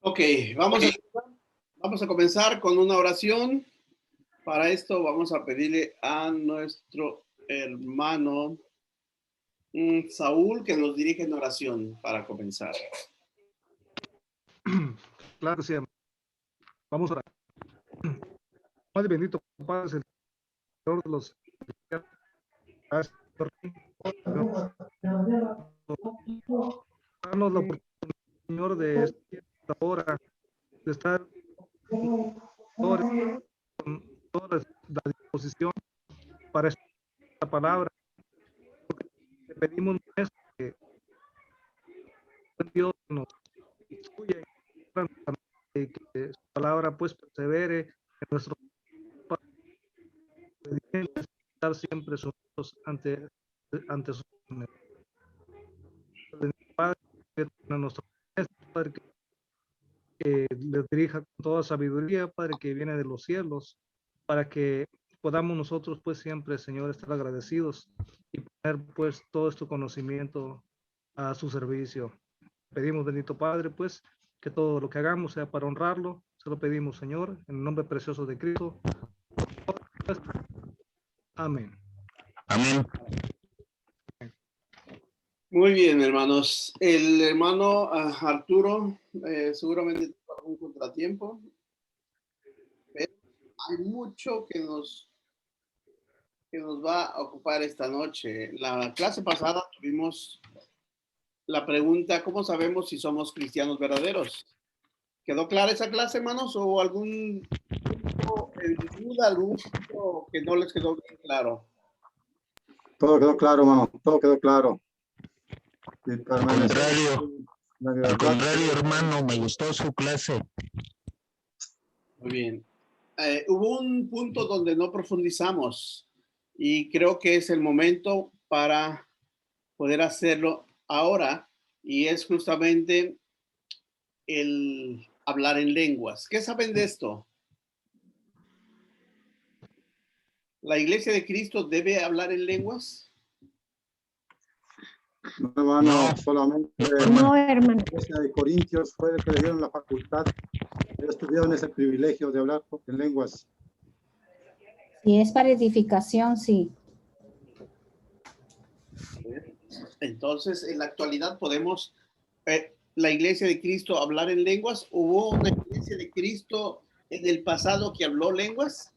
Ok, vamos a comenzar con una oración. Para esto vamos a pedirle a nuestro hermano Saúl que nos dirija en oración para comenzar. Claro, sí. Vamos a orar. Padre bendito, Padre, es el Señor de los darnos la oportunidad, Señor, de esta hora, de estar con toda la disposición para esta palabra. Te pedimos, Maestro, que Dios nos instruya y que su palabra pues persevere en nuestro estar siempre sujetos ante sus Padre, a nuestro Padre, que les dirija con toda sabiduría, Padre, que viene de los cielos, para que podamos nosotros pues siempre, Señor, estar agradecidos y poner pues todo este conocimiento a su servicio. Pedimos, bendito Padre, pues que todo lo que hagamos sea para honrarlo. Se lo pedimos, Señor, en el nombre precioso de Cristo. Amén. Amén. Muy bien, hermanos. El hermano Arturo seguramente tuvo algún contratiempo, pero hay mucho que nos va a ocupar esta noche. La clase pasada tuvimos la pregunta, ¿cómo sabemos si somos cristianos verdaderos? ¿Quedó clara esa clase, hermanos? ¿O algún punto en duda, algún punto que no les quedó bien claro? Todo quedó claro, hermano, todo quedó claro. Al contrario, hermano, me gustó su clase. Muy bien. Hubo un punto donde no profundizamos y creo que es el momento para poder hacerlo ahora, y es justamente el hablar en lenguas. ¿Qué saben de esto? ¿La Iglesia de Cristo debe hablar en lenguas? No, hermano, No. solamente No, hermano. La Iglesia de Corintios fue el que le dieron la facultad. Ellos tuvieron ese privilegio de hablar en lenguas. Si es para edificación, sí. Entonces, en la actualidad podemos, la Iglesia de Cristo hablar en lenguas. ¿Hubo una Iglesia de Cristo en el pasado que habló lenguas?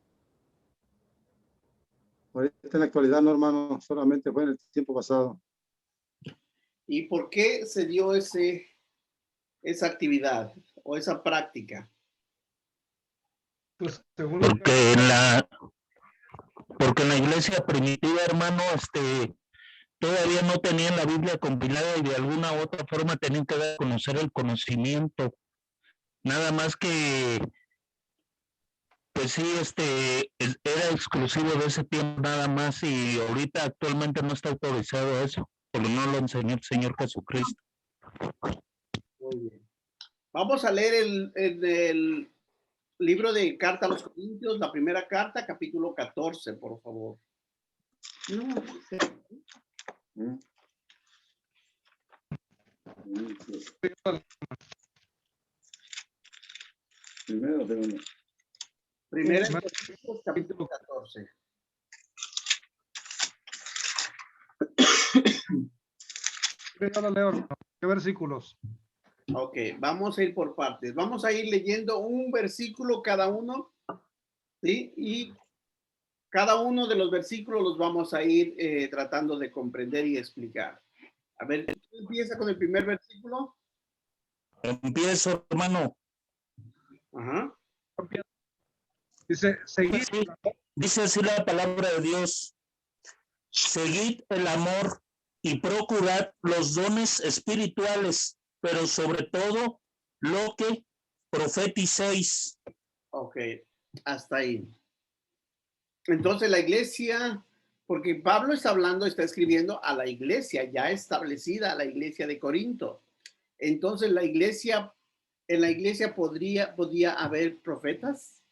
Ahorita en la actualidad, no, hermano, solamente fue en el tiempo pasado. ¿Y por qué se dio esa actividad o esa práctica? Pues según Porque en la iglesia primitiva, hermano, todavía no tenían la Biblia compilada y de alguna u otra forma tenían que dar a conocer el conocimiento. Nada más que, pues sí, era exclusivo de ese tiempo nada más y ahorita actualmente no está autorizado eso, porque no lo enseñó el Señor Jesucristo. Muy bien. Vamos a leer el libro de Carta a los Corintios, la primera carta, capítulo 14, por favor. No, Primera de Corintios, capítulo 14. ¿Qué versículos? Ok, vamos a ir por partes. Vamos a ir leyendo un versículo cada uno, ¿sí? Y cada uno de los versículos los vamos a ir tratando de comprender y explicar. A ver, ¿quién empieza con el primer versículo? Empiezo, hermano. Ajá. Dice, seguid. Dice así la palabra de Dios. Seguid el amor y procurad los dones espirituales, pero sobre todo lo que profeticéis. Ok, hasta ahí. Entonces la iglesia, porque Pablo está hablando, está escribiendo a la iglesia ya establecida, a la iglesia de Corinto. Entonces la iglesia, en la iglesia podía haber profetas.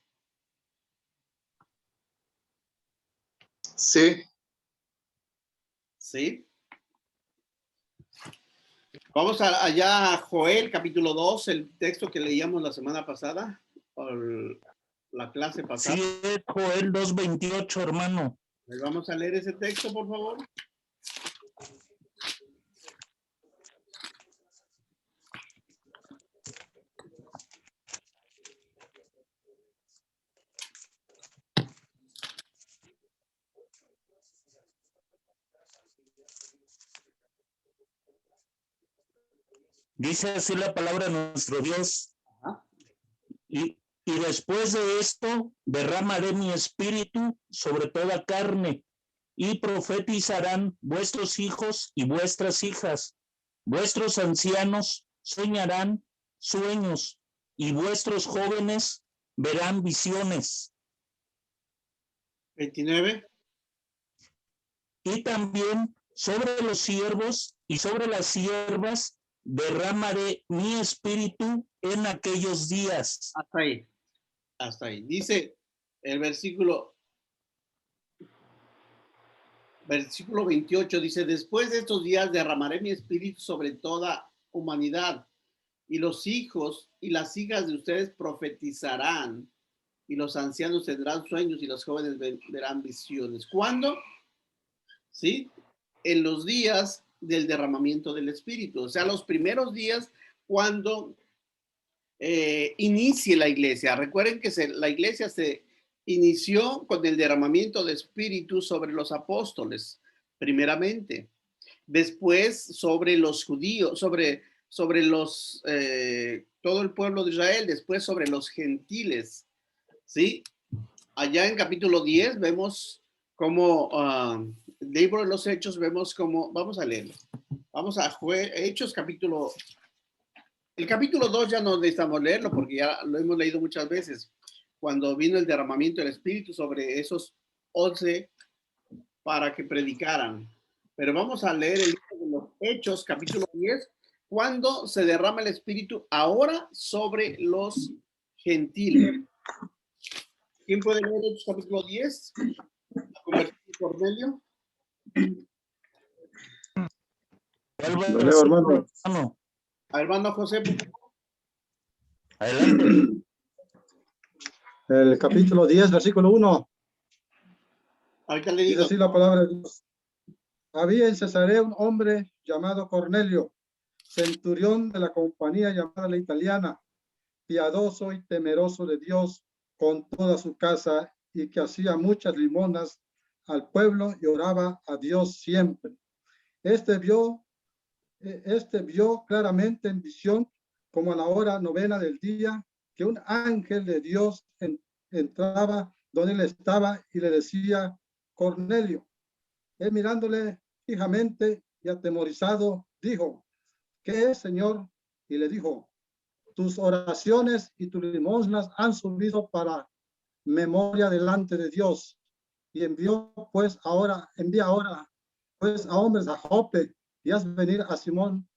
Sí. Sí. Vamos allá a Joel, capítulo 2, el texto que leíamos la semana pasada, o la clase pasada. Sí, es Joel 2:28, hermano. Vamos a leer ese texto, por favor. Dice así la palabra de nuestro Dios. Ajá. Y después de esto derramaré mi espíritu sobre toda carne, y profetizarán vuestros hijos y vuestras hijas. Vuestros ancianos soñarán sueños, y vuestros jóvenes verán visiones. 29. Y también sobre los siervos y sobre las siervas derramaré mi espíritu en aquellos días. Hasta ahí. Hasta ahí. Dice el versículo 28, dice, después de estos días derramaré mi espíritu sobre toda humanidad, y los hijos y las hijas de ustedes profetizarán, y los ancianos tendrán sueños, y los jóvenes verán visiones. ¿Cuándo? ¿Sí? En los días del derramamiento del espíritu, o sea, los primeros días cuando inicie la iglesia. Recuerden que la iglesia se inició con el derramamiento de espíritu sobre los apóstoles, primeramente. Después sobre los judíos, sobre los, todo el pueblo de Israel, después sobre los gentiles, ¿sí? Allá en capítulo 10 vemos cómo, el libro de los Hechos, vemos cómo, vamos a leerlo. Vamos a Hechos capítulo, el capítulo 2 ya no necesitamos leerlo porque ya lo hemos leído muchas veces, cuando vino el derramamiento del Espíritu sobre esos 11 para que predicaran. Pero vamos a leer el libro de los Hechos, capítulo 10, cuando se derrama el Espíritu ahora sobre los gentiles. ¿Quién puede leer Hechos capítulo 10? La conversión de Cornelio. Lo leo, hermano. Hermano José. Adelante. El capítulo 10, versículo 1. Ahorita le Dice digo. así la palabra de Dios. Había en Cesarea un hombre llamado Cornelio, centurión de la compañía llamada la italiana, piadoso y temeroso de Dios con toda su casa, y que hacía muchas limonas al pueblo y oraba a Dios siempre. Este vio claramente en visión, como a la hora 9 del día, que un ángel de Dios entraba donde él estaba y le decía, Cornelio. Él mirándole fijamente y atemorizado, dijo, ¿qué es, Señor? Y le dijo, tus oraciones y tus limosnas han subido para memoria delante de Dios. Y envía ahora pues a hombres a Jope, y haz venir a Simón,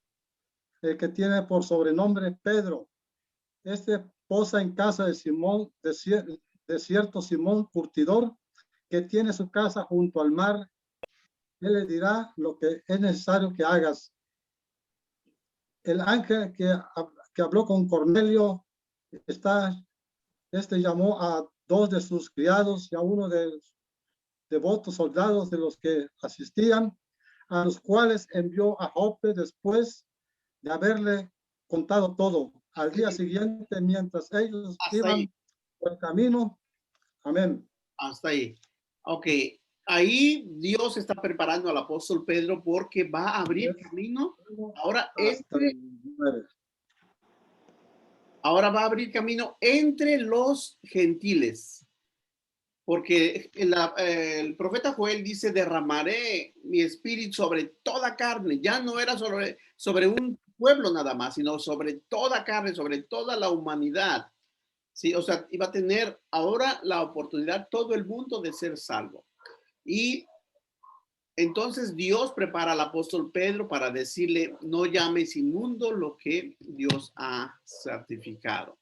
el que tiene por sobrenombre Pedro. Este posa en casa de Simón, de cierto Simón curtidor, que tiene su casa junto al mar. Él le dirá lo que es necesario que hagas. El ángel que habló con Cornelio, llamó a 2 de sus criados y a uno de devotos soldados de los que asistían, a los cuales envió a Jope después de haberle contado todo. Al día siguiente, mientras ellos iban por el camino, amén. Hasta ahí. Ok, ahí Dios está preparando al apóstol Pedro porque va a abrir camino. Ahora va a abrir camino entre los gentiles. Porque el profeta Joel dice, derramaré mi espíritu sobre toda carne. Ya no era sobre un pueblo nada más, sino sobre toda carne, sobre toda la humanidad. Sí, o sea, iba a tener ahora la oportunidad todo el mundo de ser salvo. Y entonces Dios prepara al apóstol Pedro para decirle, no llames inmundo lo que Dios ha certificado.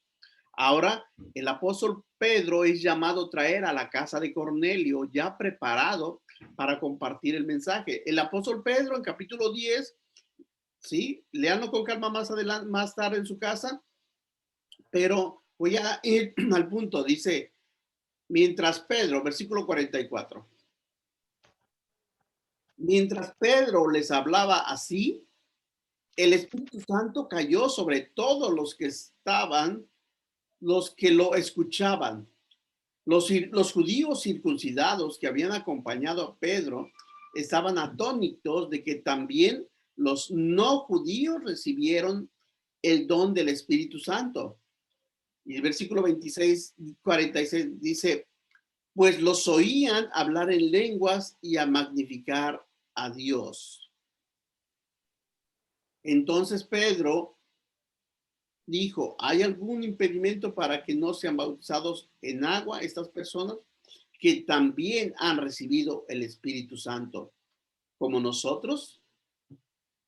Ahora, el apóstol Pedro es llamado a traer a la casa de Cornelio ya preparado para compartir el mensaje. El apóstol Pedro en capítulo 10 ¿sí? Léanlo con calma más adelante, más tarde en su casa, pero voy a ir al punto. Dice, mientras Pedro, versículo 44, mientras Pedro les hablaba así, el Espíritu Santo cayó sobre todos los que estaban, los que lo escuchaban. Los judíos circuncidados que habían acompañado a Pedro estaban atónitos de que también los no judíos recibieron el don del Espíritu Santo. Y el versículo 26, 46 dice, pues los oían hablar en lenguas y a magnificar a Dios. Entonces Pedro dijo, ¿hay algún impedimento para que no sean bautizados en agua estas personas que también han recibido el Espíritu Santo como nosotros?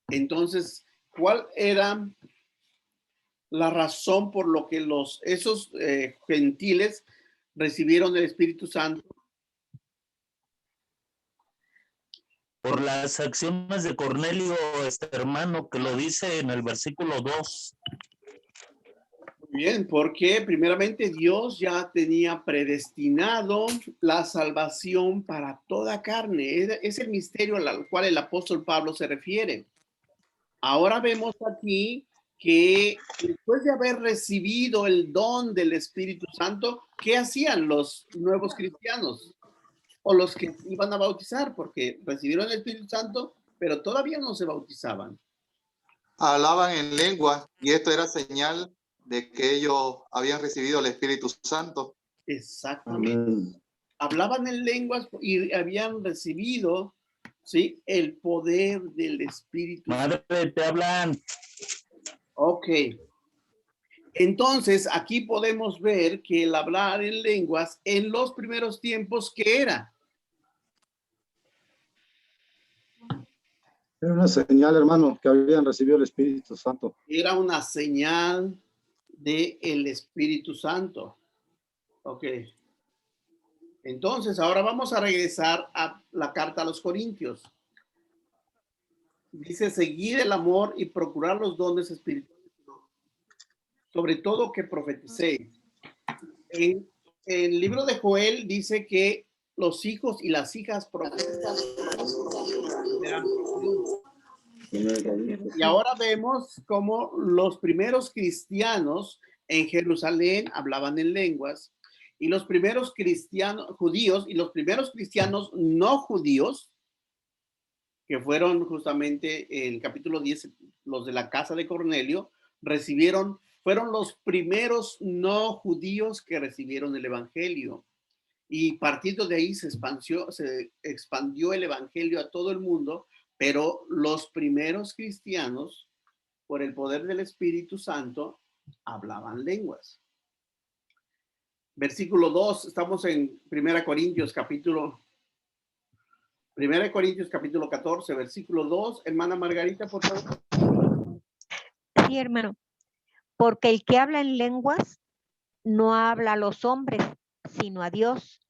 Entonces, ¿cuál era la razón por lo que esos gentiles recibieron el Espíritu Santo? Por las acciones de Cornelio, hermano, que lo dice en el versículo 2. Bien, porque primeramente Dios ya tenía predestinado la salvación para toda carne. Es el misterio al cual el apóstol Pablo se refiere. Ahora vemos aquí que después de haber recibido el don del Espíritu Santo, ¿qué hacían los nuevos cristianos? O los que iban a bautizar, porque recibieron el Espíritu Santo, pero todavía no se bautizaban. Hablaban en lengua y esto era señal de que ellos habían recibido el Espíritu Santo. Exactamente. Amén. Hablaban en lenguas y habían recibido, ¿sí?, el poder del Espíritu Santo. Madre, te hablan. Ok. Entonces, aquí podemos ver que el hablar en lenguas en los primeros tiempos, ¿qué era? Era una señal, hermano, que habían recibido el Espíritu Santo. Era una señal del Espíritu Santo. Ok. Entonces, ahora vamos a regresar a la carta a los Corintios. Dice, seguir el amor y procurar los dones espirituales, sobre todo que profeticéis. En el libro de Joel dice que los hijos y las hijas profetizan. Y ahora vemos cómo los primeros cristianos en Jerusalén hablaban en lenguas, y los primeros cristianos judíos y los primeros cristianos no judíos, que fueron justamente el capítulo 10, los de la casa de Cornelio, fueron los primeros no judíos que recibieron el evangelio. Y partiendo de ahí se expandió el evangelio a todo el mundo, pero los primeros cristianos, por el poder del Espíritu Santo, hablaban lenguas. Versículo 2, estamos en 1 Corintios capítulo 14, versículo 2. Hermana Margarita, por favor. Sí, hermano. Porque el que habla en lenguas no habla a los hombres, sino a Dios,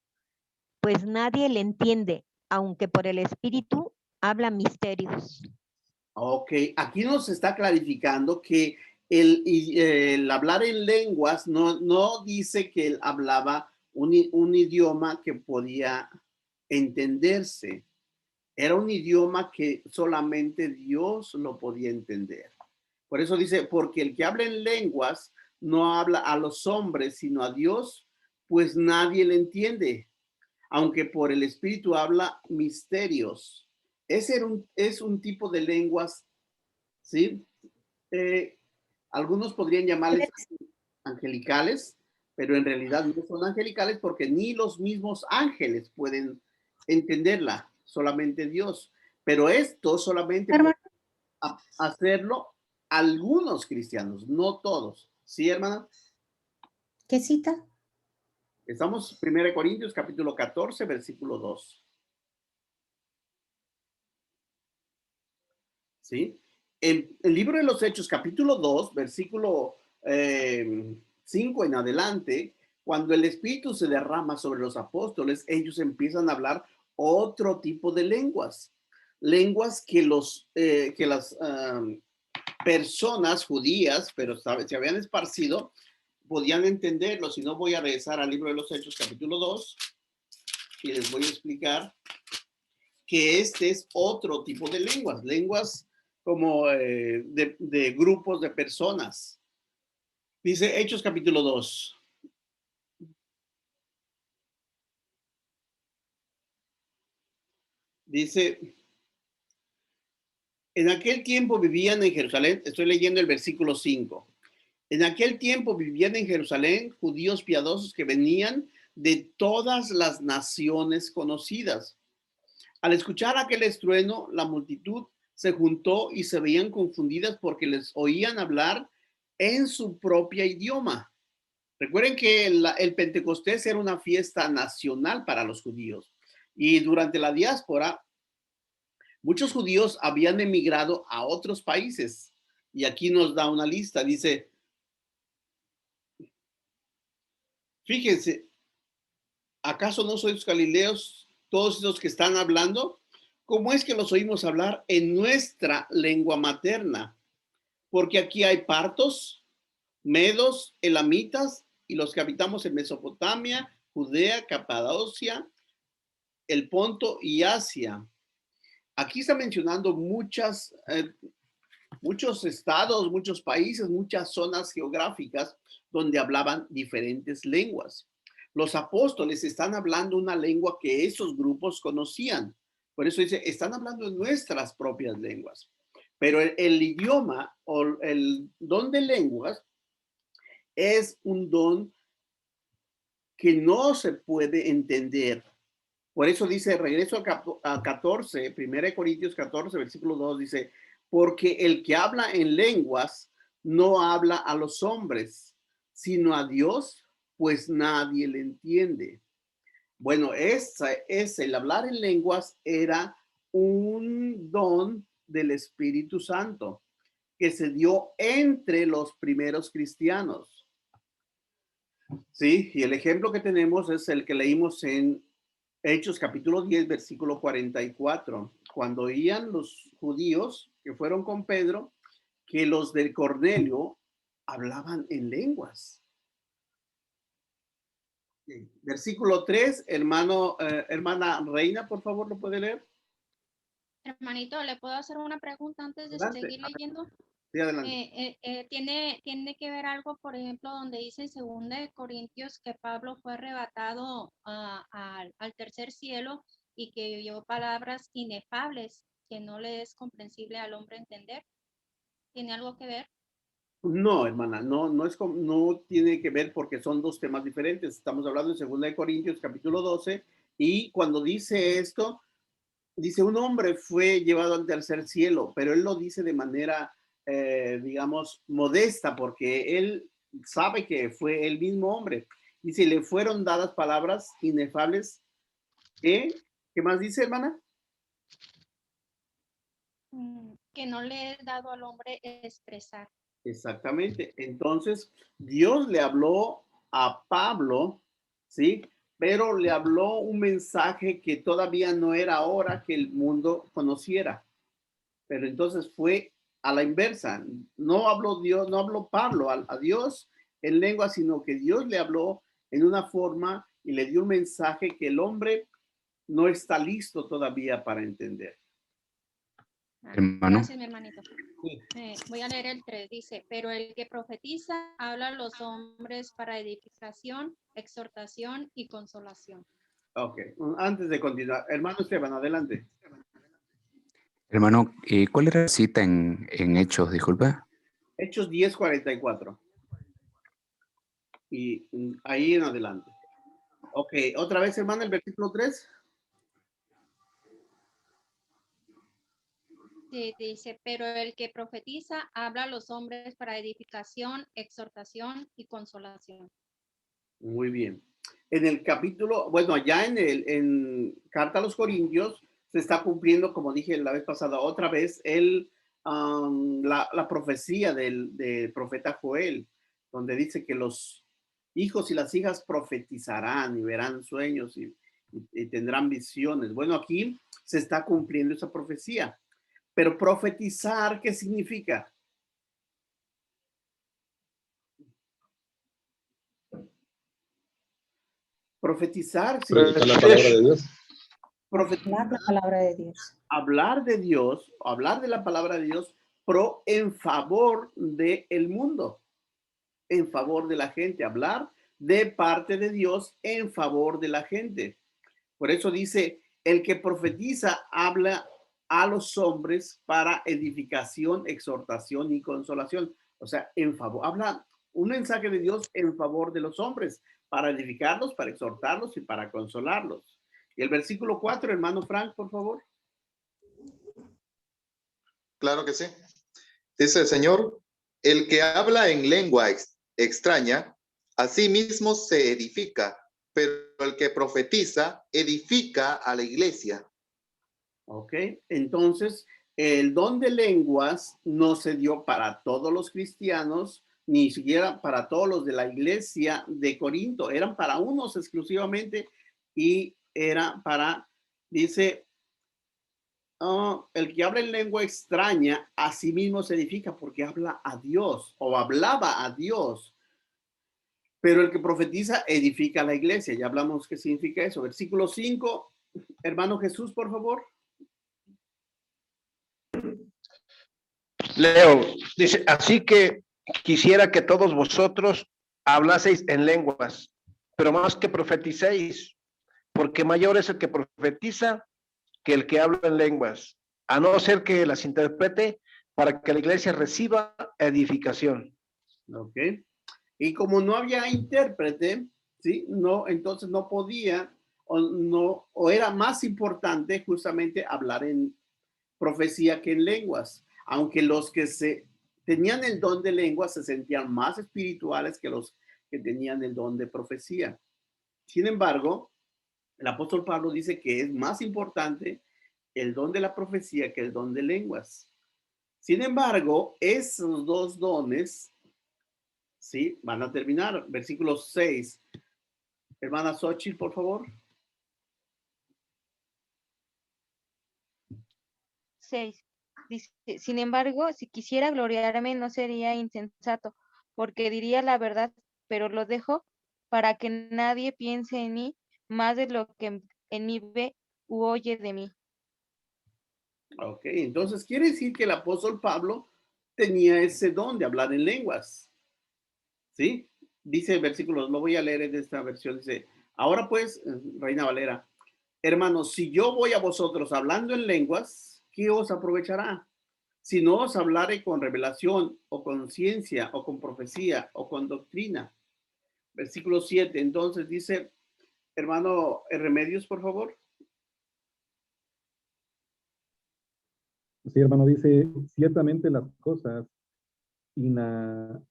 pues nadie le entiende, aunque por el Espíritu habla misterios. Ok, aquí nos está clarificando que el hablar en lenguas no dice que él hablaba un idioma que podía entenderse. Era un idioma que solamente Dios lo podía entender. Por eso dice, porque el que habla en lenguas no habla a los hombres, sino a Dios, pues nadie le entiende, aunque por el Espíritu habla misterios. Es un tipo de lenguas, ¿sí? Algunos podrían llamarles angelicales, pero en realidad no son angelicales porque ni los mismos ángeles pueden entenderla, solamente Dios. Pero esto solamente puede hacerlo algunos cristianos, no todos. ¿Sí, hermana? ¿Qué cita? Estamos en 1 Corintios capítulo 14, versículo 2. ¿Sí? En el libro de los Hechos, capítulo 2, versículo 5 en adelante, cuando el Espíritu se derrama sobre los apóstoles, ellos empiezan a hablar otro tipo de lenguas. Lenguas que personas judías, pero se habían esparcido, podían entenderlo. Si no, voy a regresar al libro de los Hechos, capítulo 2, y les voy a explicar que este es otro tipo de lenguas, lenguas como de grupos de personas. Dice Hechos capítulo 2. Dice, en aquel tiempo vivían en Jerusalén, estoy leyendo el versículo 5. En aquel tiempo vivían en Jerusalén judíos piadosos que venían de todas las naciones conocidas. Al escuchar aquel estruendo, la multitud se juntó y se veían confundidas porque les oían hablar en su propio idioma. Recuerden que el Pentecostés era una fiesta nacional para los judíos y durante la diáspora muchos judíos habían emigrado a otros países y aquí nos da una lista. Dice, fíjense, ¿acaso no sois galileos todos esos que están hablando? ¿Cómo es que los oímos hablar en nuestra lengua materna? Porque aquí hay partos, medos, elamitas y los que habitamos en Mesopotamia, Judea, Capadocia, el Ponto y Asia. Aquí está mencionando muchos estados, muchos países, muchas zonas geográficas donde hablaban diferentes lenguas. Los apóstoles están hablando una lengua que esos grupos conocían. Por eso dice, están hablando en nuestras propias lenguas. Pero el idioma o el don de lenguas es un don que no se puede entender. Por eso dice, regreso a 14, 1 Corintios 14, versículo 2, dice, porque el que habla en lenguas no habla a los hombres, sino a Dios, pues nadie le entiende. Bueno, el hablar en lenguas era un don del Espíritu Santo que se dio entre los primeros cristianos. Sí, y el ejemplo que tenemos es el que leímos en Hechos capítulo 10, versículo 44, cuando oían los judíos que fueron con Pedro, que los de Cornelio hablaban en lenguas. Versículo 3, hermana Reina, por favor, ¿lo puede leer? Hermanito, ¿le puedo hacer una pregunta antes de Adelante. seguir leyendo? Sí, adelante. ¿Tiene que ver algo, por ejemplo, donde dice en 2 Corintios que Pablo fue arrebatado al tercer cielo y que oyó palabras inefables que no le es comprensible al hombre entender? ¿Tiene algo que ver? No, hermana, no tiene que ver porque son dos temas diferentes. Estamos hablando de 2 Corintios capítulo 12 y cuando dice esto, dice un hombre fue llevado al tercer cielo, pero él lo dice de manera, digamos, modesta porque él sabe que fue el mismo hombre. Dice, le fueron dadas palabras inefables. ¿Qué más dice, hermana? Que no le es dado al hombre expresar. Exactamente. Entonces, Dios le habló a Pablo, ¿sí? Pero le habló un mensaje que todavía no era hora que el mundo conociera. Pero entonces fue a la inversa. No habló Dios, no habló Pablo a Dios en lengua, sino que Dios le habló en una forma y le dio un mensaje que el hombre no está listo todavía para entender. Hermano. Gracias, mi hermanito. Voy a leer el 3. Dice, pero el que profetiza habla a los hombres para edificación, exhortación y consolación. Ok, antes de continuar, hermano Esteban, adelante. Hermano, ¿cuál era la cita en Hechos, disculpa? Hechos 10:44. Y ahí en adelante. Ok, otra vez, hermano, el versículo 3. Sí, dice, pero el que profetiza habla a los hombres para edificación, exhortación y consolación. Muy bien. En el capítulo, bueno, allá en Carta a los Corintios se está cumpliendo, como dije la vez pasada, otra vez la profecía del profeta Joel, donde dice que los hijos y las hijas profetizarán y verán sueños y tendrán visiones. Bueno, aquí se está cumpliendo esa profecía. Pero profetizar, ¿qué significa? Profetizar Predicar la palabra de Dios. Hablar la palabra de Dios. Hablar de Dios, hablar de la palabra de Dios en favor del mundo, en favor de la gente, hablar de parte de Dios en favor de la gente. Por eso dice, el que profetiza habla a los hombres para edificación, exhortación y consolación. O sea, en favor, habla un mensaje de Dios en favor de los hombres, para edificarlos, para exhortarlos y para consolarlos. Y el versículo 4, hermano Frank, por favor. Claro que sí. Dice el Señor, el que habla en lengua extraña, a sí mismo se edifica, pero el que profetiza edifica a la iglesia. Ok, entonces el don de lenguas no se dio para todos los cristianos, ni siquiera para todos los de la iglesia de Corinto, eran para unos exclusivamente y era para, dice, el que habla en lengua extraña a sí mismo se edifica porque habla a Dios o hablaba a Dios. Pero el que profetiza edifica a la iglesia. Ya hablamos qué significa eso. Versículo 5, hermano Jesús, por favor. Leo, dice, así que quisiera que todos vosotros hablaseis en lenguas, pero más que profeticéis, porque mayor es el que profetiza que el que habla en lenguas, a no ser que las interprete para que la iglesia reciba edificación. Ok. Y como no había intérprete, ¿sí? No, entonces no podía o era más importante justamente hablar en profecía que en lenguas, aunque los que tenían el don de lenguas se sentían más espirituales que los que tenían el don de profecía. Sin embargo, el apóstol Pablo dice que es más importante el don de la profecía que el don de lenguas. Sin embargo, esos dos dones, sí, van a terminar. Versículo 6. Hermana Xochitl, por favor. 6. Dice, sin embargo, si quisiera gloriarme, no sería insensato, porque diría la verdad, pero lo dejo para que nadie piense en mí más de lo que en mí ve u oye de mí. Ok, entonces quiere decir que el apóstol Pablo tenía ese don de hablar en lenguas. ¿Sí? Dice el versículo, lo voy a leer en esta versión, dice, ahora pues, Reina Valera, hermanos, si yo voy a vosotros hablando en lenguas, ¿qué os aprovechará? Si no os hablare con revelación o con ciencia o con profecía o con doctrina. Versículo 7, entonces dice, hermano Remedios, por favor. Sí, hermano, dice, ciertamente las cosas inanimadas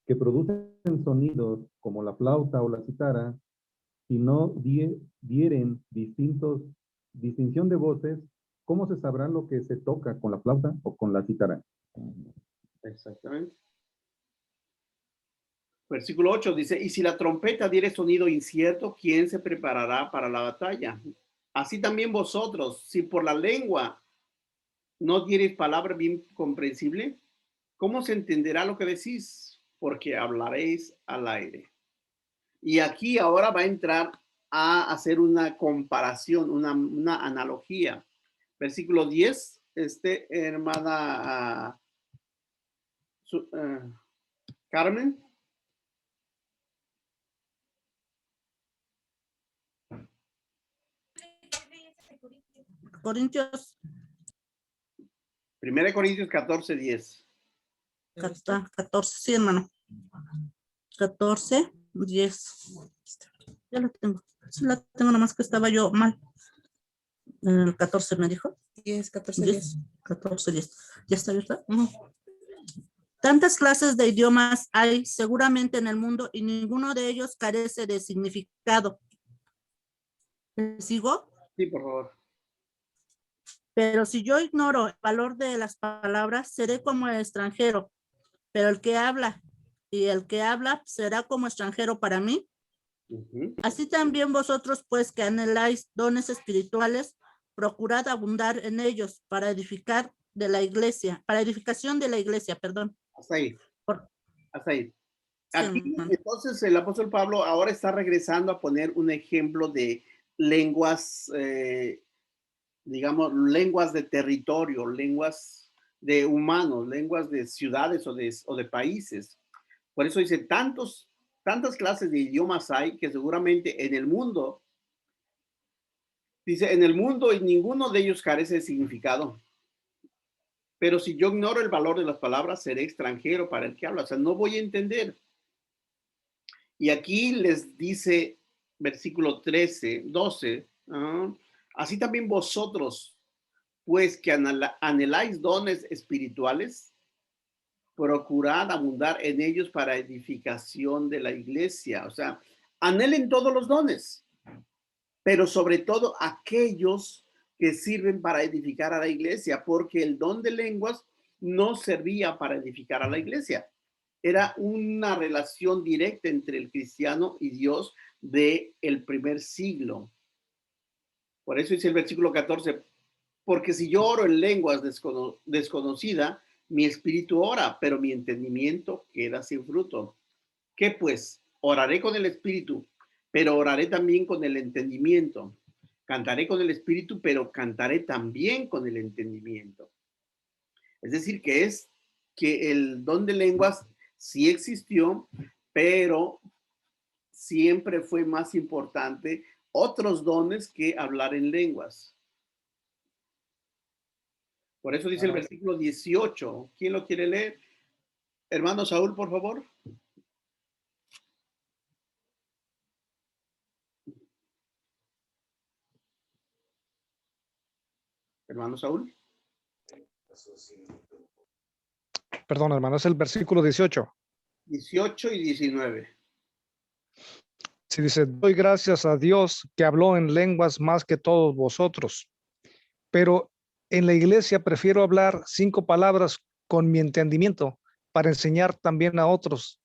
que producen sonidos como la flauta o la cítara, si no dieren distinción de voces, ¿cómo se sabrá lo que se toca con la flauta o con la cítara? Exactamente. Versículo 8 dice, y si la trompeta diere sonido incierto, ¿quién se preparará para la batalla? Así también vosotros, si por la lengua no diereis palabra bien comprensible, ¿cómo se entenderá lo que decís? Porque hablaréis al aire. Y aquí ahora va a entrar a hacer una comparación, una analogía. Versículo 10, hermana Carmen. Corintios. 1 Corintios 14, 10. 14, sí, hermano. 14, 10. Ya lo tengo. Sí, la tengo, nomás que estaba yo mal. El 14 me dijo. 10, 14, 10. 14, 10. ¿Ya está abierta? Tantas clases de idiomas hay seguramente en el mundo y ninguno de ellos carece de significado. ¿Sigo? Sí, por favor. Pero si yo ignoro el valor de las palabras, seré como el extranjero. Pero el que habla será como extranjero para mí. Así también vosotros, pues, que anheláis dones espirituales, procurad abundar en ellos para edificación de la iglesia, perdón. Hasta ahí. Hasta ahí. Aquí, hermano. entonces, el apóstol Pablo ahora está regresando a poner un ejemplo de lenguas, digamos, lenguas de territorio, lenguas de humanos, lenguas de ciudades o de países. Por eso dice, tantas clases de idiomas hay que seguramente en el mundo, dice, en el mundo y ninguno de ellos carece de significado. Pero si yo ignoro el valor de las palabras, seré extranjero para el que habla. O sea, no voy a entender. Y aquí les dice, versículo 12, así también vosotros, pues que anheláis dones espirituales, procurad abundar en ellos para edificación de la iglesia. O sea, anhelen todos los dones, pero sobre todo aquellos que sirven para edificar a la iglesia, porque el don de lenguas no servía para edificar a la iglesia. Era una relación directa entre el cristiano y Dios del primer siglo. Por eso dice el versículo 14, porque si yo oro en lenguas desconocida, mi espíritu ora, pero mi entendimiento queda sin fruto. ¿Qué pues? Oraré con el espíritu, pero oraré también con el entendimiento. Cantaré con el espíritu, pero cantaré también con el entendimiento. Es decir, que el don de lenguas sí existió, pero siempre fue más importante otros dones que hablar en lenguas. Por eso dice el versículo 18. ¿Quién lo quiere leer? Hermano Saúl, por favor. Hermano Saúl. Perdón, hermano, es el versículo 18. 18 y 19. Sí, dice, doy gracias a Dios que habló en lenguas más que todos vosotros, pero en la iglesia prefiero hablar 5 palabras con mi entendimiento para enseñar también a otros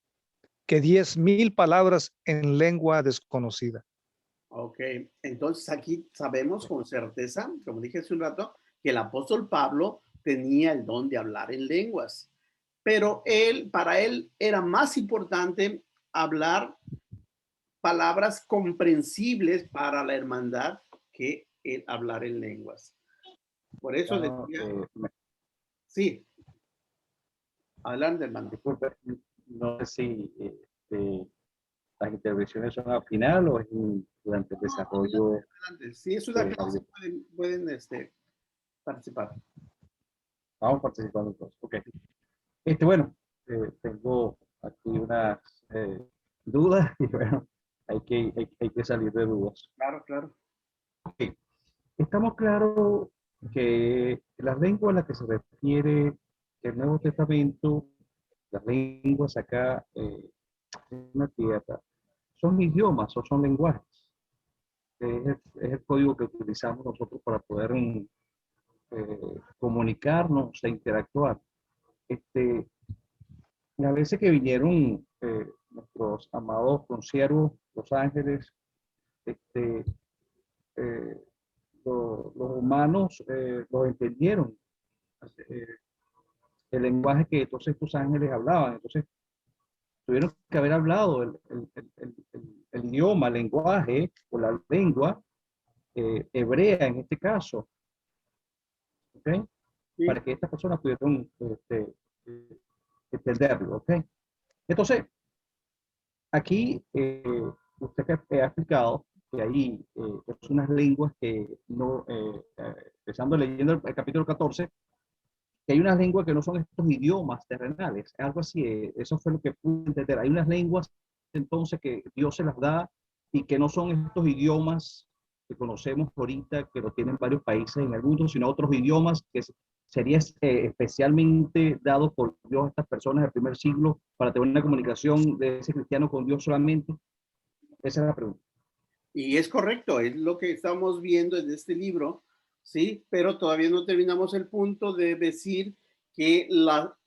que 10,000 palabras en lengua desconocida. Ok, entonces aquí sabemos con certeza, como dije hace un rato, que el apóstol Pablo tenía el don de hablar en lenguas, pero para él era más importante hablar palabras comprensibles para la hermandad que el hablar en lenguas. Por eso decía, sí, adelante, hermano. Disculpe, no sé si las intervenciones son al final o es durante el desarrollo. Adelante. Si es una clase, pueden participar. Vamos participando todos. Ok. Bueno, tengo aquí unas dudas y bueno, hay que salir de dudas. Claro, claro. Okay. Estamos claros que las lenguas a las que se refiere el Nuevo Testamento, las lenguas acá en la tierra, son idiomas o son lenguajes. Es el código que utilizamos nosotros para poder comunicarnos e interactuar. Las veces que vinieron nuestros amados conciervos, los ángeles, los humanos los entendieron. El lenguaje que entonces estos ángeles hablaban. Entonces, tuvieron que haber hablado el idioma, el lenguaje o la lengua hebrea en este caso. ¿Ok? Sí. Para que estas personas pudieran entenderlo. ¿Ok? Entonces, aquí usted ha explicado que hay unas lenguas que no, empezando leyendo el capítulo 14, que hay unas lenguas que no son estos idiomas terrenales, algo así, eso fue lo que pude entender. Hay unas lenguas entonces que Dios se las da y que no son estos idiomas que conocemos ahorita, que lo tienen varios países en el mundo, sino otros idiomas que serían especialmente dados por Dios a estas personas del primer siglo para tener una comunicación de ese cristiano con Dios solamente. Esa es la pregunta. Y es correcto, es lo que estamos viendo en este libro, ¿sí? Pero todavía no terminamos el punto de decir que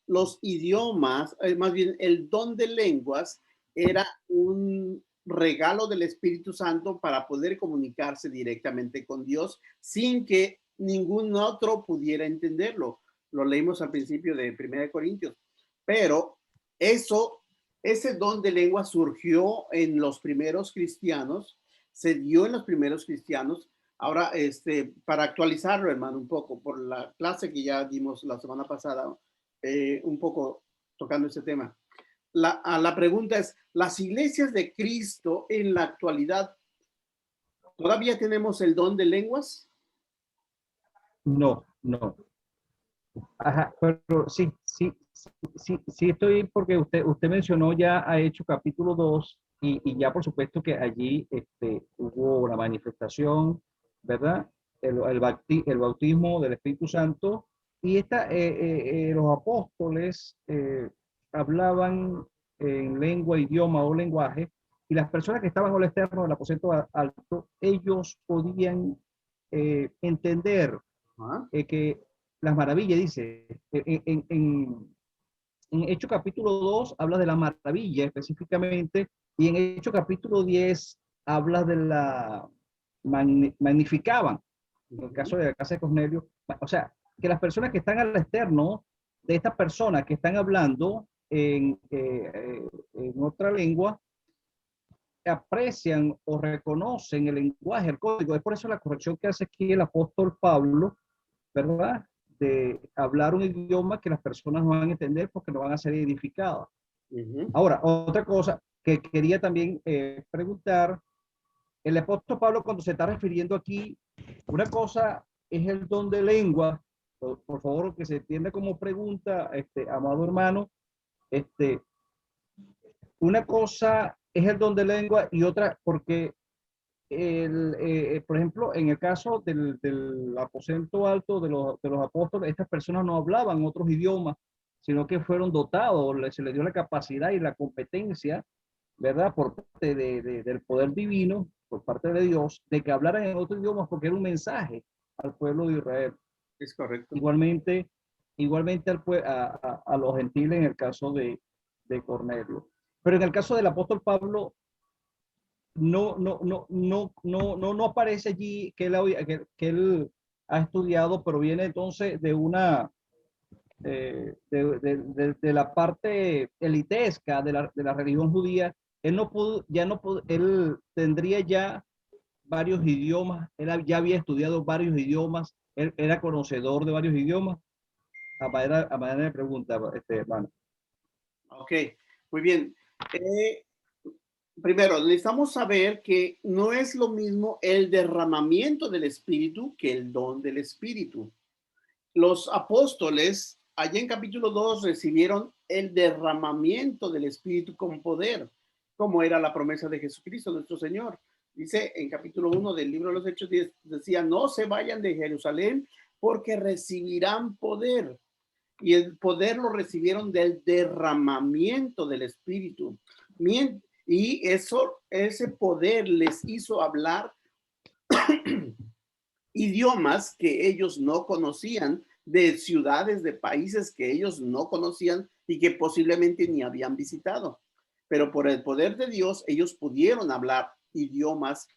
los idiomas, más bien el don de lenguas, era un regalo del Espíritu Santo para poder comunicarse directamente con Dios sin que ningún otro pudiera entenderlo. Lo leímos al principio de 1 Corintios. Pero eso ese don de lengua surgió en los primeros cristianos, se dio en los primeros cristianos. Ahora, para actualizarlo, hermano, un poco, por la clase que ya dimos la semana pasada, un poco tocando ese tema. La pregunta es, ¿las iglesias de Cristo en la actualidad todavía tenemos el don de lenguas? No, no. Ajá, pero sí estoy, porque usted mencionó ya ha hecho capítulo 2 y ya por supuesto que allí hubo una manifestación, ¿verdad? El bautismo del Espíritu Santo y los apóstoles hablaban en lengua, idioma o lenguaje, y las personas que estaban al externo del aposento alto, ellos podían entender que las maravillas, dice, en Hechos capítulo 2 habla de la maravilla específicamente, y en Hechos capítulo 10 habla de la magnificaban, en el caso de la casa de Cornelio. O sea, que las personas que están al externo de estas personas que están hablando en otra lengua, aprecian o reconocen el lenguaje, el código. Es por eso la corrección que hace aquí el apóstol Pablo, ¿verdad? De hablar un idioma que las personas no van a entender porque no van a ser edificadas. Ahora, otra cosa que quería también preguntar, el apóstol Pablo cuando se está refiriendo aquí, una cosa es el don de lengua, por favor que se entienda como pregunta, amado hermano, una cosa es el don de lengua y otra porque por ejemplo, en el caso del aposento alto de los apóstoles, estas personas no hablaban otros idiomas, sino que fueron dotados, se les dio la capacidad y la competencia, ¿verdad? Por parte del poder divino, por parte de Dios, de que hablaran en otros idiomas porque era un mensaje al pueblo de Israel. Es correcto. Igualmente a los gentiles en el caso de Cornelio. Pero en el caso del apóstol Pablo, no aparece allí que él ha estudiado, pero viene entonces de una de la parte elitesca de la religión judía. Él él tendría ya varios idiomas, él ya había estudiado varios idiomas, él era conocedor de varios idiomas. A manera de pregunta, hermano. Ok, muy bien. Primero, necesitamos saber que no es lo mismo el derramamiento del Espíritu que el don del Espíritu. Los apóstoles, allá en capítulo 2, recibieron el derramamiento del Espíritu con poder, como era la promesa de Jesucristo, nuestro Señor. Dice en capítulo 1 del libro de los Hechos, decía, no se vayan de Jerusalén porque recibirán poder. Y el poder lo recibieron del derramamiento del Espíritu. Y ese poder les hizo hablar idiomas que ellos no conocían, de ciudades, de países que ellos no conocían y que posiblemente ni habían visitado. Pero por el poder de Dios, ellos pudieron hablar idiomas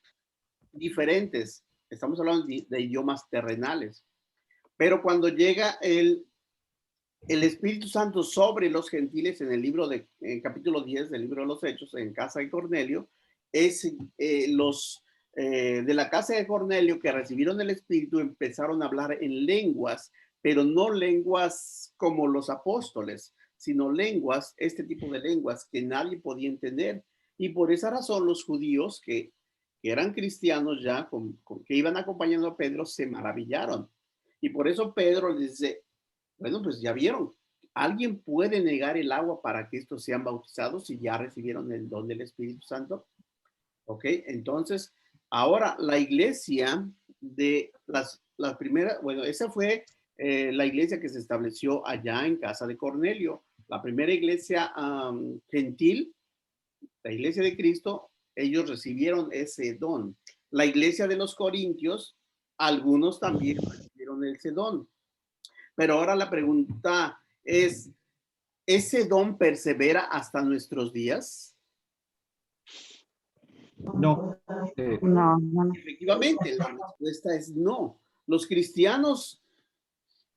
diferentes. Estamos hablando de idiomas terrenales. Pero cuando llega el Espíritu Santo sobre los gentiles en el libro en capítulo 10 del libro de los Hechos, en casa de Cornelio, es los de la casa de Cornelio que recibieron el Espíritu empezaron a hablar en lenguas, pero no lenguas como los apóstoles, sino lenguas, este tipo de lenguas que nadie podía entender. Y por esa razón los judíos que eran cristianos ya, que iban acompañando a Pedro, se maravillaron. Y por eso Pedro les dice, bueno, pues ya vieron, ¿alguien puede negar el agua para que estos sean bautizados si ya recibieron el don del Espíritu Santo? Ok, entonces, ahora la iglesia de las primeras, bueno, esa fue la iglesia que se estableció allá en casa de Cornelio, la primera iglesia gentil, la iglesia de Cristo, ellos recibieron ese don. La iglesia de los Corintios, algunos también recibieron ese don. Pero ahora la pregunta es, ¿ese don persevera hasta nuestros días? No. Efectivamente, la respuesta es no. Los cristianos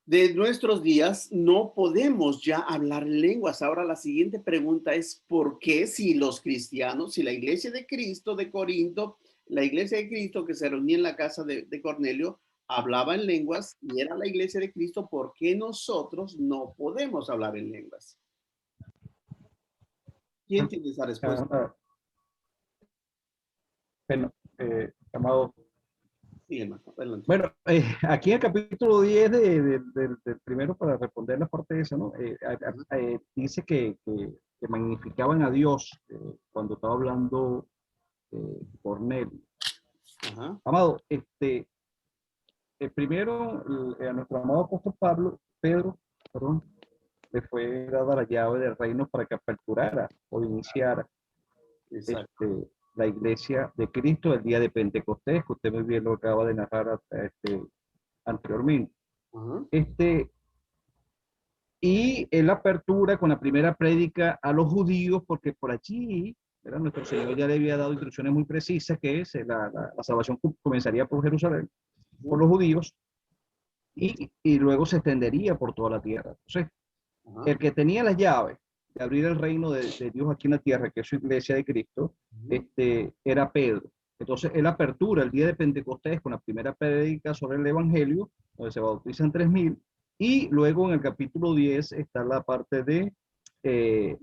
de nuestros días no podemos ya hablar lenguas. Ahora la siguiente pregunta es, ¿por qué si los cristianos, si la iglesia de Cristo de Corinto, la iglesia de Cristo que se reunía en la casa de Cornelio, hablaba en lenguas y era la iglesia de Cristo, ¿por qué nosotros no podemos hablar en lenguas? ¿Quién tiene esa respuesta? Bueno, amado. Sí, hermano, adelante. Bueno, aquí en el capítulo 10 del primero, para responder la parte de esa, ¿no? Dice que magnificaban a Dios cuando estaba hablando Cornelio. Ajá. Amado, primero a nuestro amado apóstol Pedro, le fue dada la llave del reino para que aperturara o iniciara la iglesia de Cristo el día de Pentecostés, que usted muy bien lo acaba de narrar anteriormente. Ajá. Y en la apertura con la primera prédica a los judíos, porque por allí, ¿verdad? Nuestro Señor ya le había dado instrucciones muy precisas, que es la salvación comenzaría por Jerusalén, por los judíos, y luego se extendería por toda la tierra. Entonces, el que tenía las llaves de abrir el reino de Dios aquí en la tierra, que es su iglesia de Cristo, era Pedro. Entonces, él apertura el día de Pentecostés con la primera prédica sobre el evangelio, donde se bautizan 3,000, y luego en el capítulo 10 está la parte de el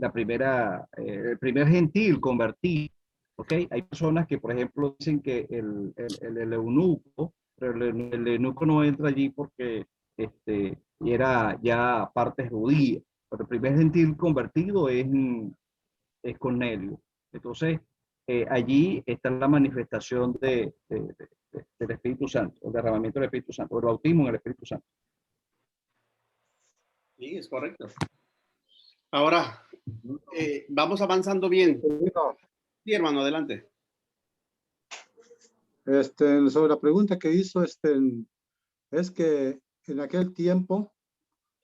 primer gentil convertido. ¿Okay? Hay personas que, por ejemplo, dicen que el eunuco, pero el eunuco no entra allí porque era ya parte judía. Pero el primer gentil convertido es Cornelio. Entonces, allí está la manifestación del Espíritu Santo, el derramamiento del Espíritu Santo, el bautismo en el Espíritu Santo. Sí, es correcto. Ahora, vamos avanzando bien. Sí, hermano, adelante. Sobre la pregunta que hizo, es que en aquel tiempo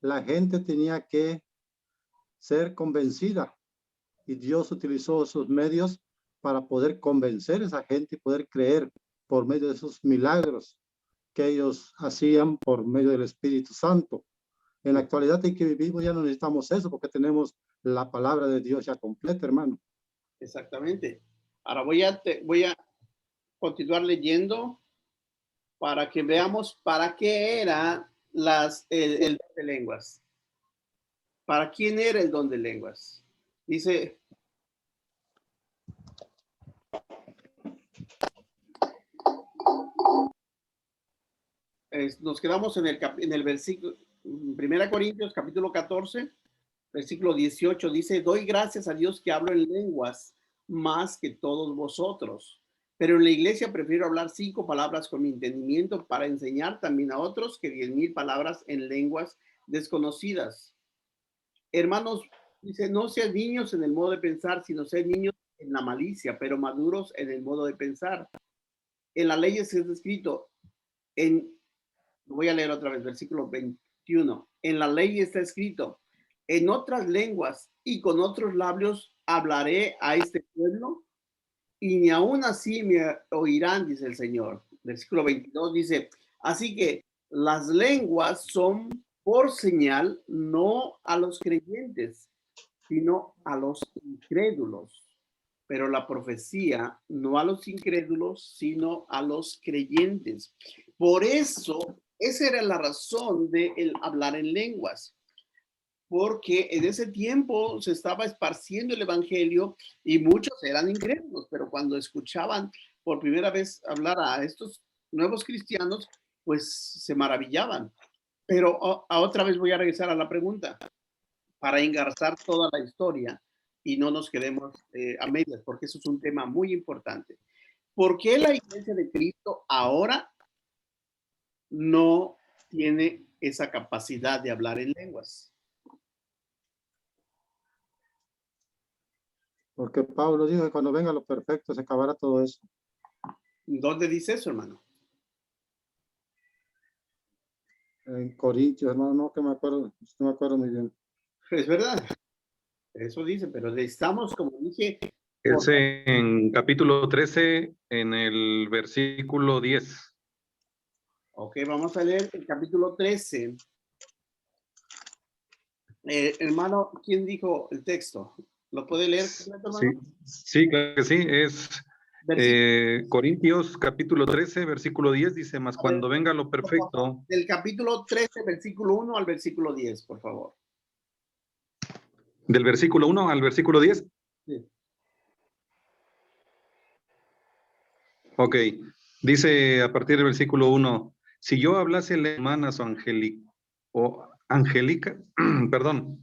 la gente tenía que ser convencida y Dios utilizó esos medios para poder convencer a esa gente y poder creer por medio de esos milagros que ellos hacían por medio del Espíritu Santo. En la actualidad en que vivimos ya no necesitamos eso porque tenemos la palabra de Dios ya completa, hermano. Exactamente. Ahora voy a continuar leyendo para que veamos para qué era el don de lenguas. ¿Para quién era el don de lenguas? Dice, nos quedamos en el versículo, 1 Corintios capítulo 14, versículo 18, dice, doy gracias a Dios que hablo en lenguas más que todos vosotros, pero en la iglesia prefiero hablar 5 palabras con mi entendimiento para enseñar también a otros que 10,000 palabras en lenguas desconocidas. Hermanos, dice, no sean niños en el modo de pensar, sino sean niños en la malicia, pero maduros en el modo de pensar. En la ley es escrito, voy a leer otra vez, versículo 21. En la ley está escrito, en otras lenguas y con otros labios hablaré a este pueblo, y ni aún así me oirán, dice el Señor. Versículo 22 dice, así que las lenguas son por señal, no a los creyentes, sino a los incrédulos. Pero la profecía no a los incrédulos, sino a los creyentes. Por eso, esa era la razón de el hablar en lenguas. Porque en ese tiempo se estaba esparciendo el evangelio y muchos eran incrédulos, pero cuando escuchaban por primera vez hablar a estos nuevos cristianos, pues se maravillaban. Pero otra vez voy a regresar a la pregunta para engarzar toda la historia y no nos quedemos a medias, porque eso es un tema muy importante. ¿Por qué la iglesia de Cristo ahora no tiene esa capacidad de hablar en lenguas? Porque Pablo dijo que cuando venga lo perfecto se acabará todo eso. ¿Dónde dice eso, hermano? En Corintios, hermano, no me acuerdo muy bien. Es verdad, eso dice, pero estamos, como dije... Es en capítulo 13, en el versículo 10. Ok, vamos a leer el capítulo 13. Hermano, ¿quién dijo el texto? ¿Lo puede leer completo, Sí, hermano? sí, claro que sí, es Versículo. Corintios capítulo 13, versículo 10, dice, mas A ver, cuando venga lo por favor, perfecto, del capítulo 13, versículo 1 al versículo 10, por favor. del versículo 1 al versículo 10. Sí. Ok, dice a partir del versículo 1, si yo hablase lenguas perdón,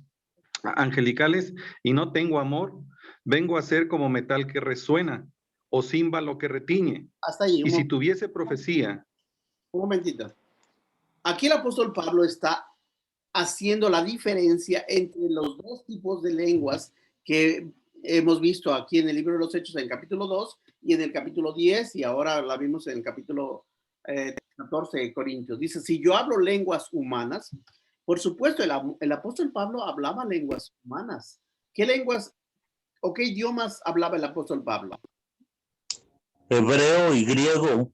angelicales y no tengo amor, vengo a ser como metal que resuena o címbalo que retiñe. Hasta ahí, Y si tuviese profecía. Un momentito. Aquí el apóstol Pablo está haciendo la diferencia entre los dos tipos de lenguas que hemos visto aquí en el libro de los Hechos en el capítulo 2 y en el capítulo 10 y ahora la vimos en el capítulo 14 de Corintios. Dice, si yo hablo lenguas humanas, por supuesto, el apóstol Pablo hablaba lenguas humanas. ¿Qué lenguas o qué idiomas hablaba el apóstol Pablo? Hebreo y griego.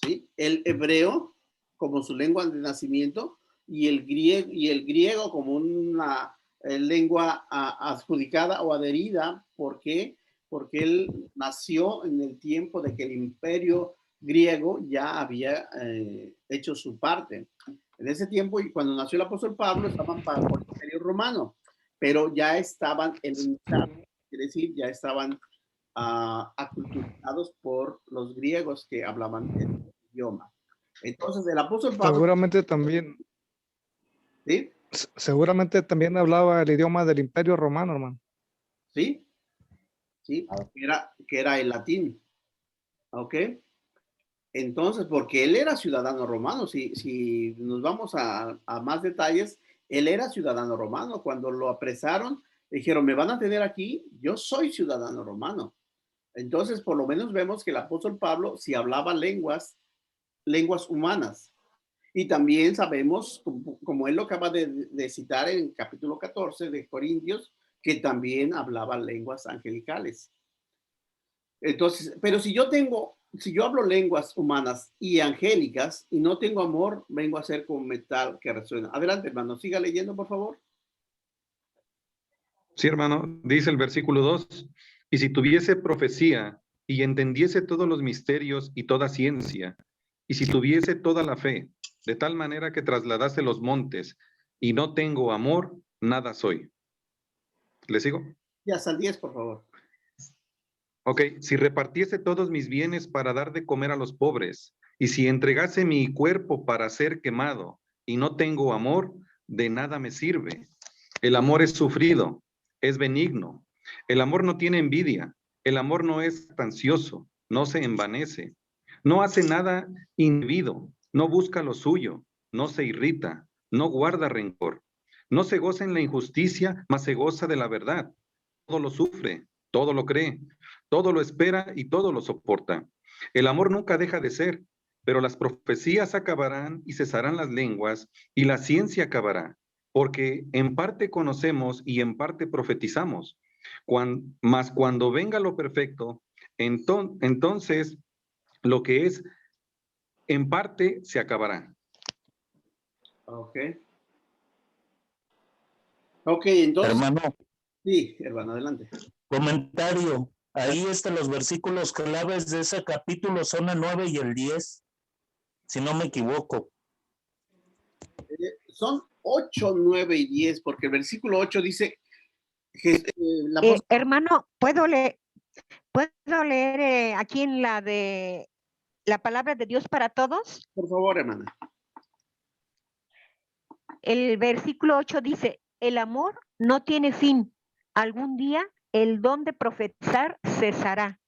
¿Sí? El hebreo como su lengua de nacimiento y el griego como una lengua adjudicada o adherida. ¿Por qué? Porque él nació en el tiempo de que el imperio griego ya había hecho su parte. En ese tiempo, y cuando nació el apóstol Pablo, estaban bajo el imperio romano, pero ya estaban helenizados, quiere decir, ya estaban aculturados por los griegos que hablaban el idioma. Entonces, el apóstol Pablo... Seguramente también... ¿Sí? Seguramente también hablaba el idioma del Imperio Romano, hermano. Sí, sí, que era el latín. ¿Ok? Entonces, porque él era ciudadano romano, si nos vamos a más detalles, él era ciudadano romano. Cuando lo apresaron, dijeron, ¿me van a tener aquí? Yo soy ciudadano romano. Entonces, por lo menos vemos que el apóstol Pablo, si hablaba lenguas humanas. Y también sabemos, como él lo acaba de citar en capítulo 14 de Corintios, que también hablaba lenguas angelicales. Entonces, pero si yo hablo lenguas humanas y angélicas y no tengo amor, vengo a ser como metal que resuena. Adelante, hermano, siga leyendo, por favor. Sí, hermano, dice el versículo 2, y si tuviese profecía y entendiese todos los misterios y toda ciencia, y si tuviese toda la fe, de tal manera que trasladase los montes, y no tengo amor, nada soy. ¿Le sigo? Ya hasta el 10, por favor. Ok, si repartiese todos mis bienes para dar de comer a los pobres, y si entregase mi cuerpo para ser quemado, y no tengo amor, de nada me sirve. El amor es sufrido, es benigno. El amor no tiene envidia. El amor no es ansioso, no se envanece. No hace nada indebido, no busca lo suyo, no se irrita, no guarda rencor. No se goza en la injusticia, mas se goza de la verdad. Todo lo sufre, todo lo cree, todo lo espera y todo lo soporta. El amor nunca deja de ser, pero las profecías acabarán y cesarán las lenguas y la ciencia acabará, porque en parte conocemos y en parte profetizamos. Mas cuando venga lo perfecto, entonces lo que es en parte se acabará. Ok. Ok, entonces... Hermano. Sí, hermano, adelante. Comentario. Ahí están los versículos claves de ese capítulo, son el 9 y el 10, si no me equivoco. Son 8, 9 y 10, porque el versículo 8 dice... hermano, ¿puedo leer aquí en la de la palabra de Dios para todos? Por favor, hermana. El versículo 8 dice, el amor no tiene fin. Algún día el don de profetizar cesará.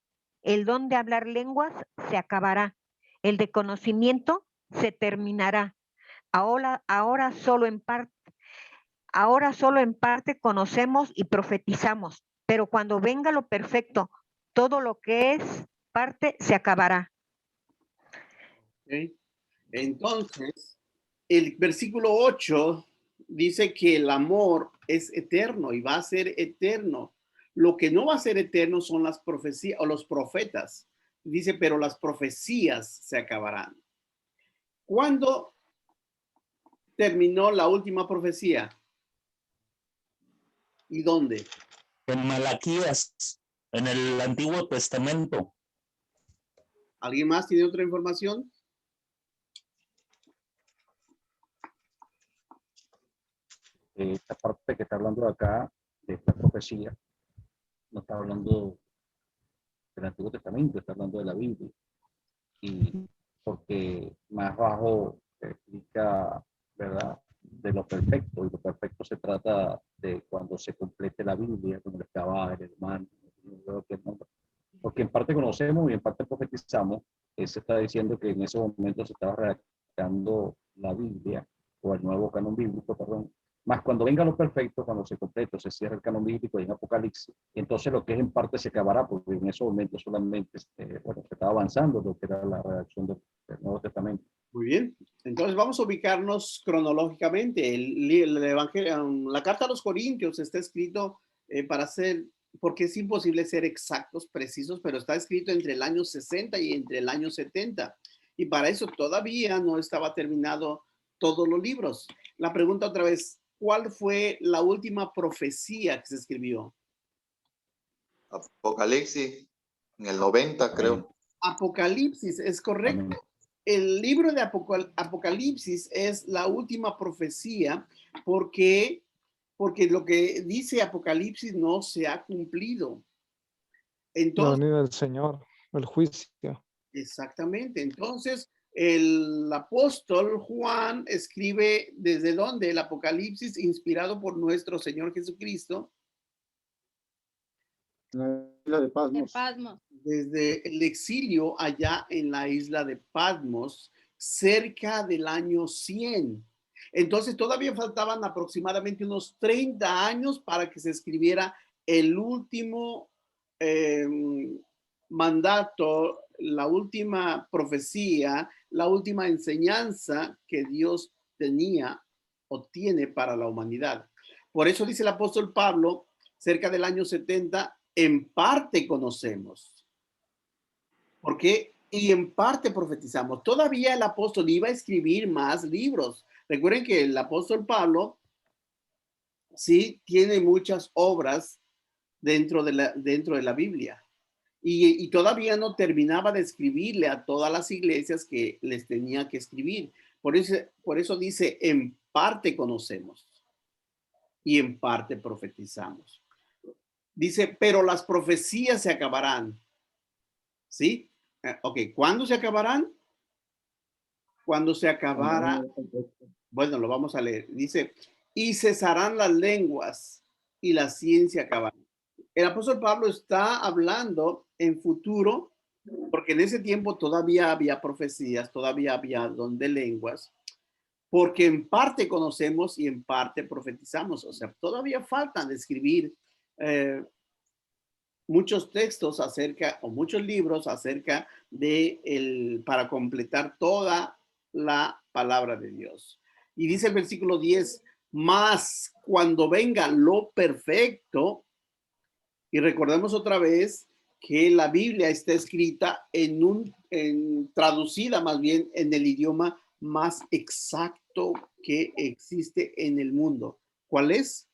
El don de hablar lenguas se acabará. El de conocimiento se terminará. Ahora solo en parte conocemos y profetizamos, pero cuando venga lo perfecto, todo lo que es parte se acabará. Okay. Entonces, el versículo 8 dice que el amor es eterno y va a ser eterno. Lo que no va a ser eterno son las profecías o los profetas. Dice, pero las profecías se acabarán. ¿Cuándo terminó la última profecía? ¿Y dónde? En Malaquías, en el Antiguo Testamento. ¿Alguien más tiene otra información? Esta parte que está hablando acá, de esta profecía, no está hablando del Antiguo Testamento, está hablando de la Biblia. Y porque más abajo explica, ¿verdad?, de lo perfecto, y lo perfecto se trata de cuando se complete la Biblia, como estaba el hermano, porque en parte conocemos y en parte profetizamos. Se está diciendo que en ese momento se estaba redactando la Biblia, o el nuevo canon bíblico, perdón. Más cuando venga lo perfecto, cuando se complete, se cierra el canon bíblico y en Apocalipsis, entonces lo que es en parte se acabará, porque en ese momento solamente bueno, se estaba avanzando lo que era la redacción del Nuevo Testamento. Muy bien. Entonces vamos a ubicarnos cronológicamente. El Evangelio, la carta a los Corintios está escrito para ser, porque es imposible ser exactos, precisos, pero está escrito entre el año 60 y entre el año 70. Y para eso todavía no estaba terminado todos los libros. La pregunta otra vez, ¿cuál fue la última profecía que se escribió? Apocalipsis, en el 90, creo. Apocalipsis, es correcto. Amén. El libro de Apocalipsis es la última profecía porque lo que dice Apocalipsis no se ha cumplido. Entonces, La venida del Señor, el juicio. exactamente. Entonces, el apóstol Juan escribe desde donde el Apocalipsis, inspirado por nuestro Señor Jesucristo, La isla de Patmos. desde el exilio allá en la isla de Patmos, cerca del año 100. Entonces todavía faltaban aproximadamente unos 30 años para que se escribiera el último mandato, la última profecía, la última enseñanza que Dios tenía o tiene para la humanidad. Por eso dice el apóstol Pablo, cerca del año 70, en parte conocemos. ¿Por qué? Y en parte profetizamos. Todavía el apóstol iba a escribir más libros. Recuerden que el apóstol Pablo sí tiene muchas obras dentro de la Biblia. Y todavía no terminaba de escribirle a todas las iglesias que les tenía que escribir. Por eso dice, en parte conocemos y en parte profetizamos. Dice, pero las profecías se acabarán. ¿Sí? Ok, ¿cuándo se acabarán? Cuando se acabara. Bueno, lo vamos a leer. Dice, y cesarán las lenguas y la ciencia acabará. El apóstol Pablo está hablando en futuro, porque en ese tiempo todavía había profecías, todavía había don de lenguas, porque en parte conocemos y en parte profetizamos. O sea, todavía faltan de escribir muchos textos acerca, o muchos libros acerca de para completar toda la palabra de Dios. Y dice el versículo 10, más cuando venga lo perfecto, y recordemos otra vez que la Biblia está escrita traducida más bien en el idioma más exacto que existe en el mundo. ¿Cuál es?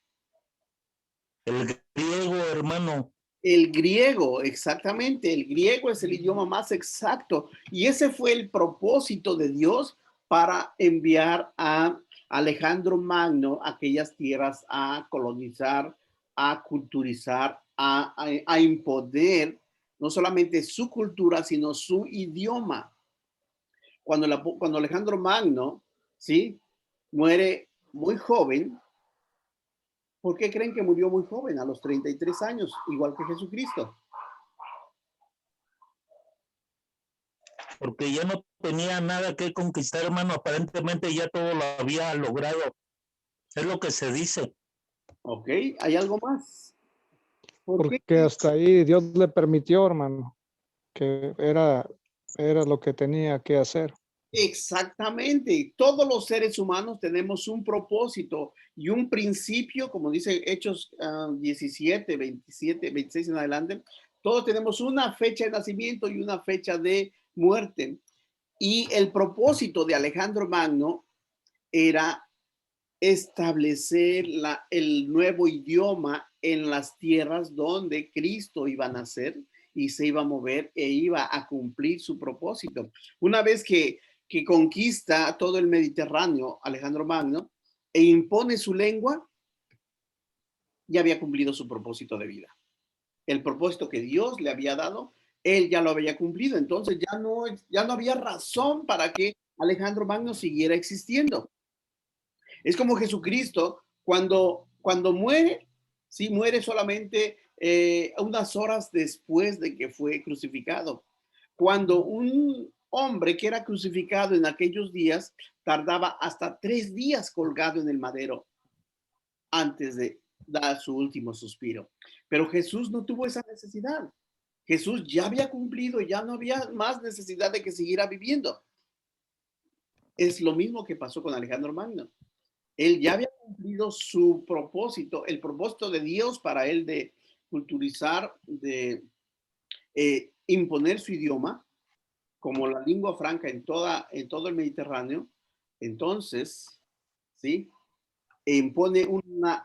El griego, hermano. El griego, exactamente. El griego es el idioma más exacto. Y ese fue el propósito de Dios para enviar a Alejandro Magno a aquellas tierras a colonizar, a culturizar, a imponer no solamente su cultura, sino su idioma. Cuando Alejandro Magno, ¿sí?, muere muy joven. ¿Por qué creen que murió muy joven? A los 33 años, igual que Jesucristo. Porque ya no tenía nada que conquistar, hermano. Aparentemente ya todo lo había logrado. Es lo que se dice. Ok, ¿hay algo más? Porque hasta ahí Dios le permitió, hermano, que era lo que tenía que hacer. Exactamente. Todos los seres humanos tenemos un propósito y un principio, como dice Hechos 17, 27, 26 en adelante. Todos tenemos una fecha de nacimiento y una fecha de muerte. Y el propósito de Alejandro Magno era establecer el nuevo idioma en las tierras donde Cristo iba a nacer y se iba a mover e iba a cumplir su propósito. Una vez que conquista todo el Mediterráneo, Alejandro Magno, e impone su lengua, ya había cumplido su propósito de vida. El propósito que Dios le había dado, él ya lo había cumplido. Entonces ya no había razón para que Alejandro Magno siguiera existiendo. Es como Jesucristo cuando muere, sí, muere solamente unas horas después de que fue crucificado. Cuando un hombre que era crucificado en aquellos días tardaba hasta 3 días colgado en el madero antes de dar su último suspiro. Pero Jesús no tuvo esa necesidad. Jesús ya había cumplido, ya no había más necesidad de que siguiera viviendo. Es lo mismo que pasó con Alejandro Magno. Él ya había cumplido su propósito, el propósito de Dios para él de culturizar, de imponer su idioma como la lengua franca en todo el Mediterráneo. Entonces, ¿sí? Impone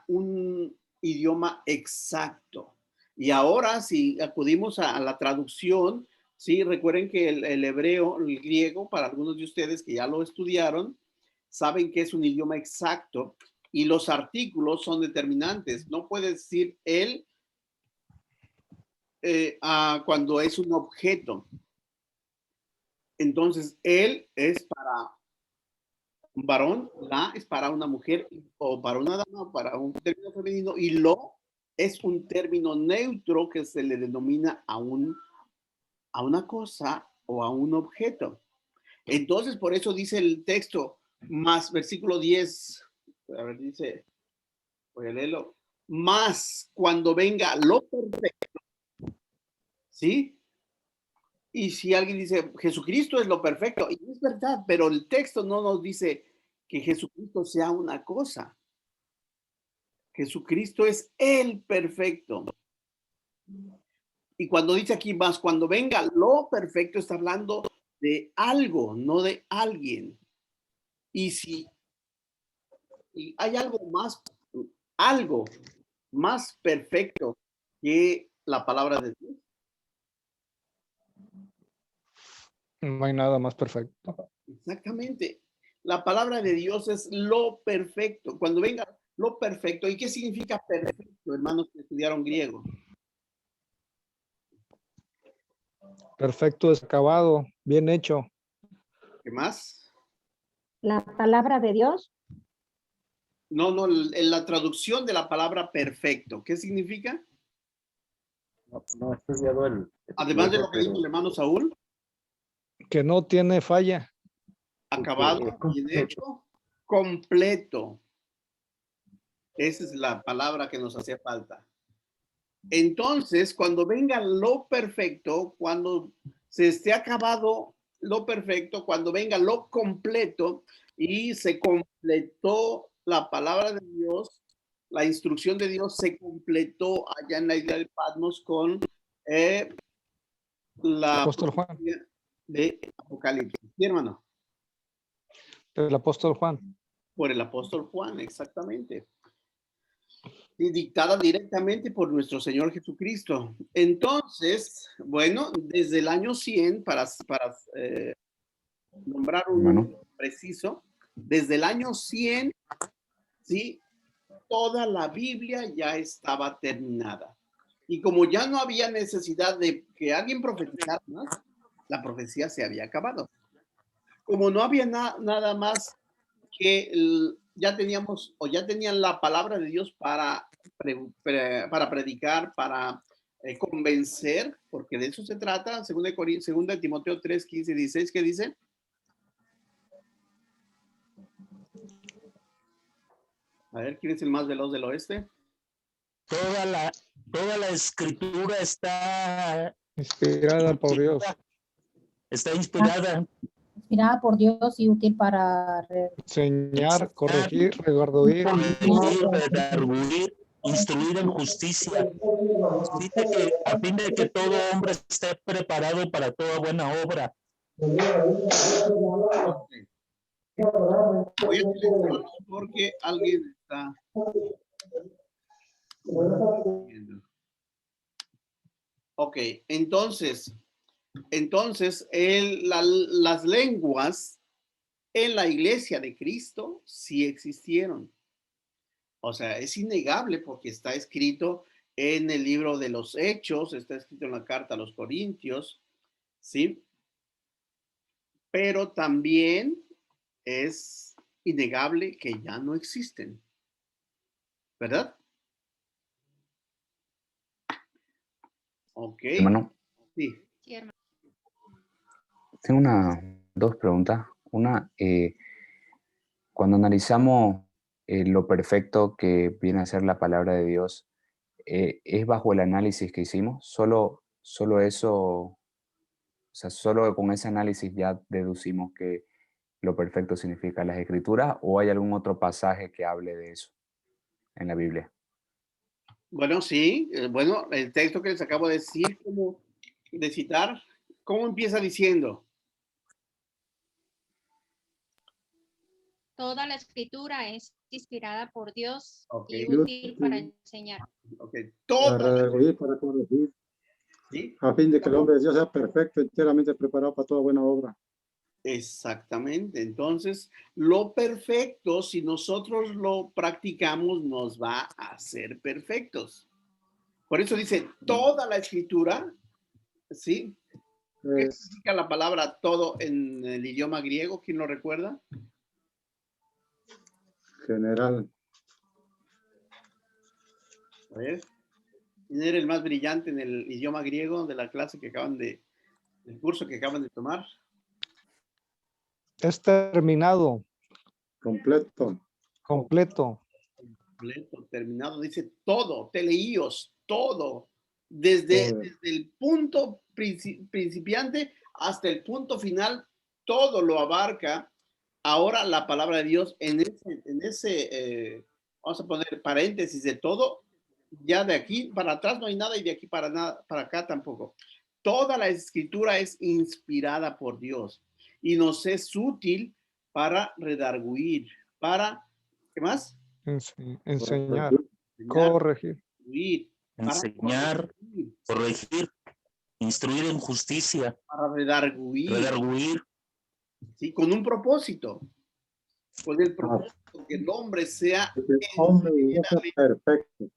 un idioma exacto. Y ahora, si acudimos a la traducción, ¿sí? Recuerden que el hebreo, el griego, para algunos de ustedes que ya lo estudiaron, saben que es un idioma exacto y los artículos son determinantes. No puede decir él cuando es un objeto. Entonces, él es para un varón, la es para una mujer o para una dama o para un término femenino, y lo es un término neutro que se le denomina a una cosa o a un objeto. Entonces, por eso dice el texto, más versículo 10, a ver, dice, voy a leerlo, más cuando venga lo perfecto, ¿sí? Y si alguien dice, Jesucristo es lo perfecto, y es verdad, pero el texto no nos dice que Jesucristo sea una cosa. Jesucristo es el perfecto. Y cuando dice aquí más, cuando venga lo perfecto, está hablando de algo, no de alguien. Y si hay algo más perfecto que la palabra de Dios. No hay nada más perfecto. Exactamente. La palabra de Dios es lo perfecto. Cuando venga lo perfecto. ¿Y qué significa perfecto, hermanos que estudiaron griego? Perfecto es acabado, bien hecho. ¿Qué más? La palabra de Dios. No, en la traducción de la palabra perfecto. ¿Qué significa? No he estudiado el Además de lo que dijo el hermano Saúl. Que no tiene falla. Acabado, bien hecho, completo. Esa es la palabra que nos hacía falta. Entonces, cuando venga lo perfecto, cuando se esté acabado lo perfecto, cuando venga lo completo y se completó la palabra de Dios, la instrucción de Dios se completó allá en la isla de Patmos con la apóstol Juan de Apocalipsis. ¿Sí, hermano? El apóstol Juan. Por el apóstol Juan, exactamente. Y dictada directamente por nuestro Señor Jesucristo. Entonces, bueno, desde el año 100, para nombrar un preciso, desde el año 100, ¿sí? Toda la Biblia ya estaba terminada. Y como ya no había necesidad de que alguien profetizara más, la profecía se había acabado. Como no había nada más que ya tenían la palabra de Dios para predicar, para convencer, porque de eso se trata, segunda Timoteo 3, 15 y 16, ¿qué dice? A ver, ¿quién es el más veloz del oeste? Toda la escritura está inspirada por Dios. Está inspirada. Inspirada por Dios y útil para enseñar, corregir, redarguir, instruir en justicia. Dice que a fin de que todo hombre esté preparado para toda buena obra. Voy a silenciarlo porque alguien está viendo. Ok, entonces las lenguas en la iglesia de Cristo sí existieron. O sea, es innegable porque está escrito en el libro de los Hechos, está escrito en la carta a los Corintios, ¿sí? Pero también es innegable que ya no existen, ¿verdad? Ok. Hermano, Sí. Sí, hermano. tengo dos preguntas. Una, cuando analizamos lo perfecto que viene a ser la palabra de Dios, ¿es bajo el análisis que hicimos? Solo eso, o sea, solo con ese análisis ya deducimos que lo perfecto significa las escrituras, o hay algún otro pasaje que hable de eso en la Biblia? Bueno, sí. Bueno, el texto que les acabo de decir, de citar, ¿cómo empieza diciendo? Toda la escritura es inspirada por Dios Ok. y útil para enseñar. Okay. Para redarguir, para corregir, ¿Sí? a fin de que el hombre de Dios sea perfecto, enteramente preparado para toda buena obra. Exactamente. Entonces, lo perfecto, si nosotros lo practicamos, nos va a hacer perfectos. Por eso dice toda la escritura, ¿sí? ¿Qué significa la palabra todo en el idioma griego? ¿Quién lo recuerda? General. A ver. ¿Quién era el más brillante en el idioma griego de la clase que del curso que acaban de tomar? Es terminado. Completo. Completo. Completo, terminado. Dice todo, teleíos, todo. Desde el punto principiante hasta el punto final, todo lo abarca. Ahora la palabra de Dios en ese vamos a poner paréntesis de todo, ya de aquí para atrás no hay nada y de aquí para acá tampoco. Toda la escritura es inspirada por Dios y nos es útil para redarguir, ¿qué más? Enseñar, corregir. Enseñar, corregir, instruir en justicia. Para redarguir. Sí, con un propósito. Con el propósito que el hombre sea perfecto.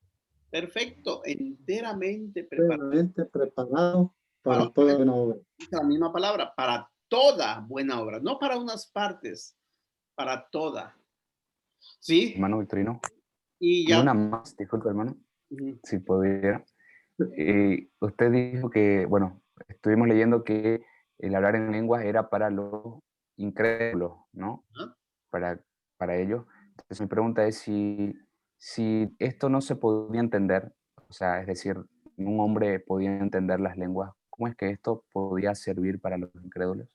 Perfecto, enteramente preparado para toda buena obra. La misma palabra, para toda buena obra, no para unas partes, para toda. ¿Sí? Hermano Victorino. Y ya. Una más, disculpe, hermano, si pudiera. Usted dijo que, bueno, estuvimos leyendo que el hablar en lenguas era para los incrédulos, ¿no? Para ellos. Entonces mi pregunta es si esto no se podía entender, o sea, es decir, un hombre podía entender las lenguas, ¿cómo es que esto podía servir para los incrédulos?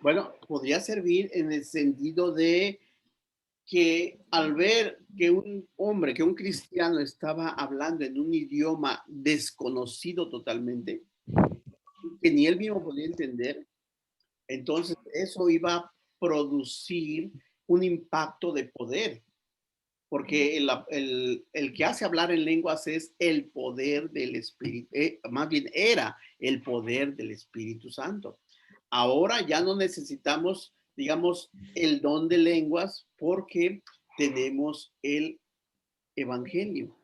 Bueno, podría servir en el sentido de que al ver que un hombre, que un cristiano estaba hablando en un idioma desconocido totalmente, que ni él mismo podía entender, entonces eso iba a producir un impacto de poder, porque el que hace hablar en lenguas es el poder del Espíritu, más bien era el poder del Espíritu Santo. Ahora ya no necesitamos, digamos, el don de lenguas porque tenemos el Evangelio.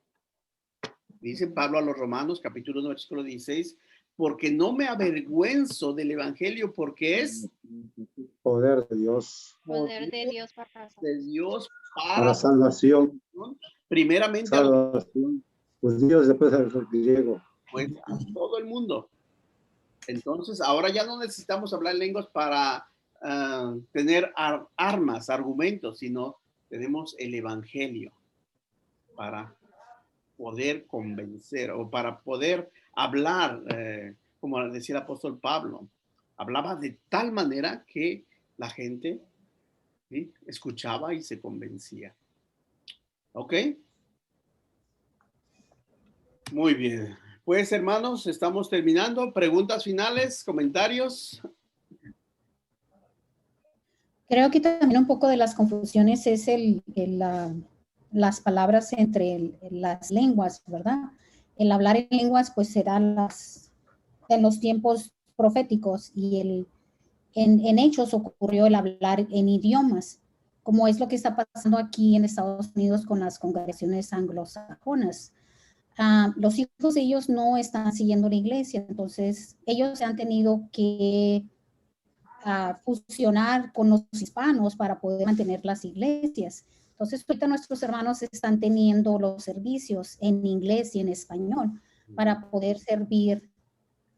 Dice Pablo a los Romanos, capítulo 9, versículo 16, porque no me avergüenzo del Evangelio porque es poder de Dios. Poder de Dios para salvación. Primeramente salvación. Pues Dios después al griego. Pues a todo el mundo. Entonces, ahora ya no necesitamos hablar lenguas para tener armas, argumentos, sino tenemos el Evangelio para poder convencer o para poder hablar, como decía el apóstol Pablo, hablaba de tal manera que la gente ¿sí? escuchaba y se convencía. ¿Ok? Muy bien. Pues hermanos, estamos terminando. Preguntas finales, comentarios. Creo que también un poco de las confusiones es las palabras entre las lenguas, ¿verdad? El hablar en lenguas pues será en los tiempos proféticos y en hechos ocurrió el hablar en idiomas, como es lo que está pasando aquí en Estados Unidos con las congregaciones anglosajonas. Los hijos de ellos no están siguiendo la iglesia, entonces ellos se han tenido que fusionar con los hispanos para poder mantener las iglesias. Entonces, ahorita nuestros hermanos están teniendo los servicios en inglés y en español para poder servir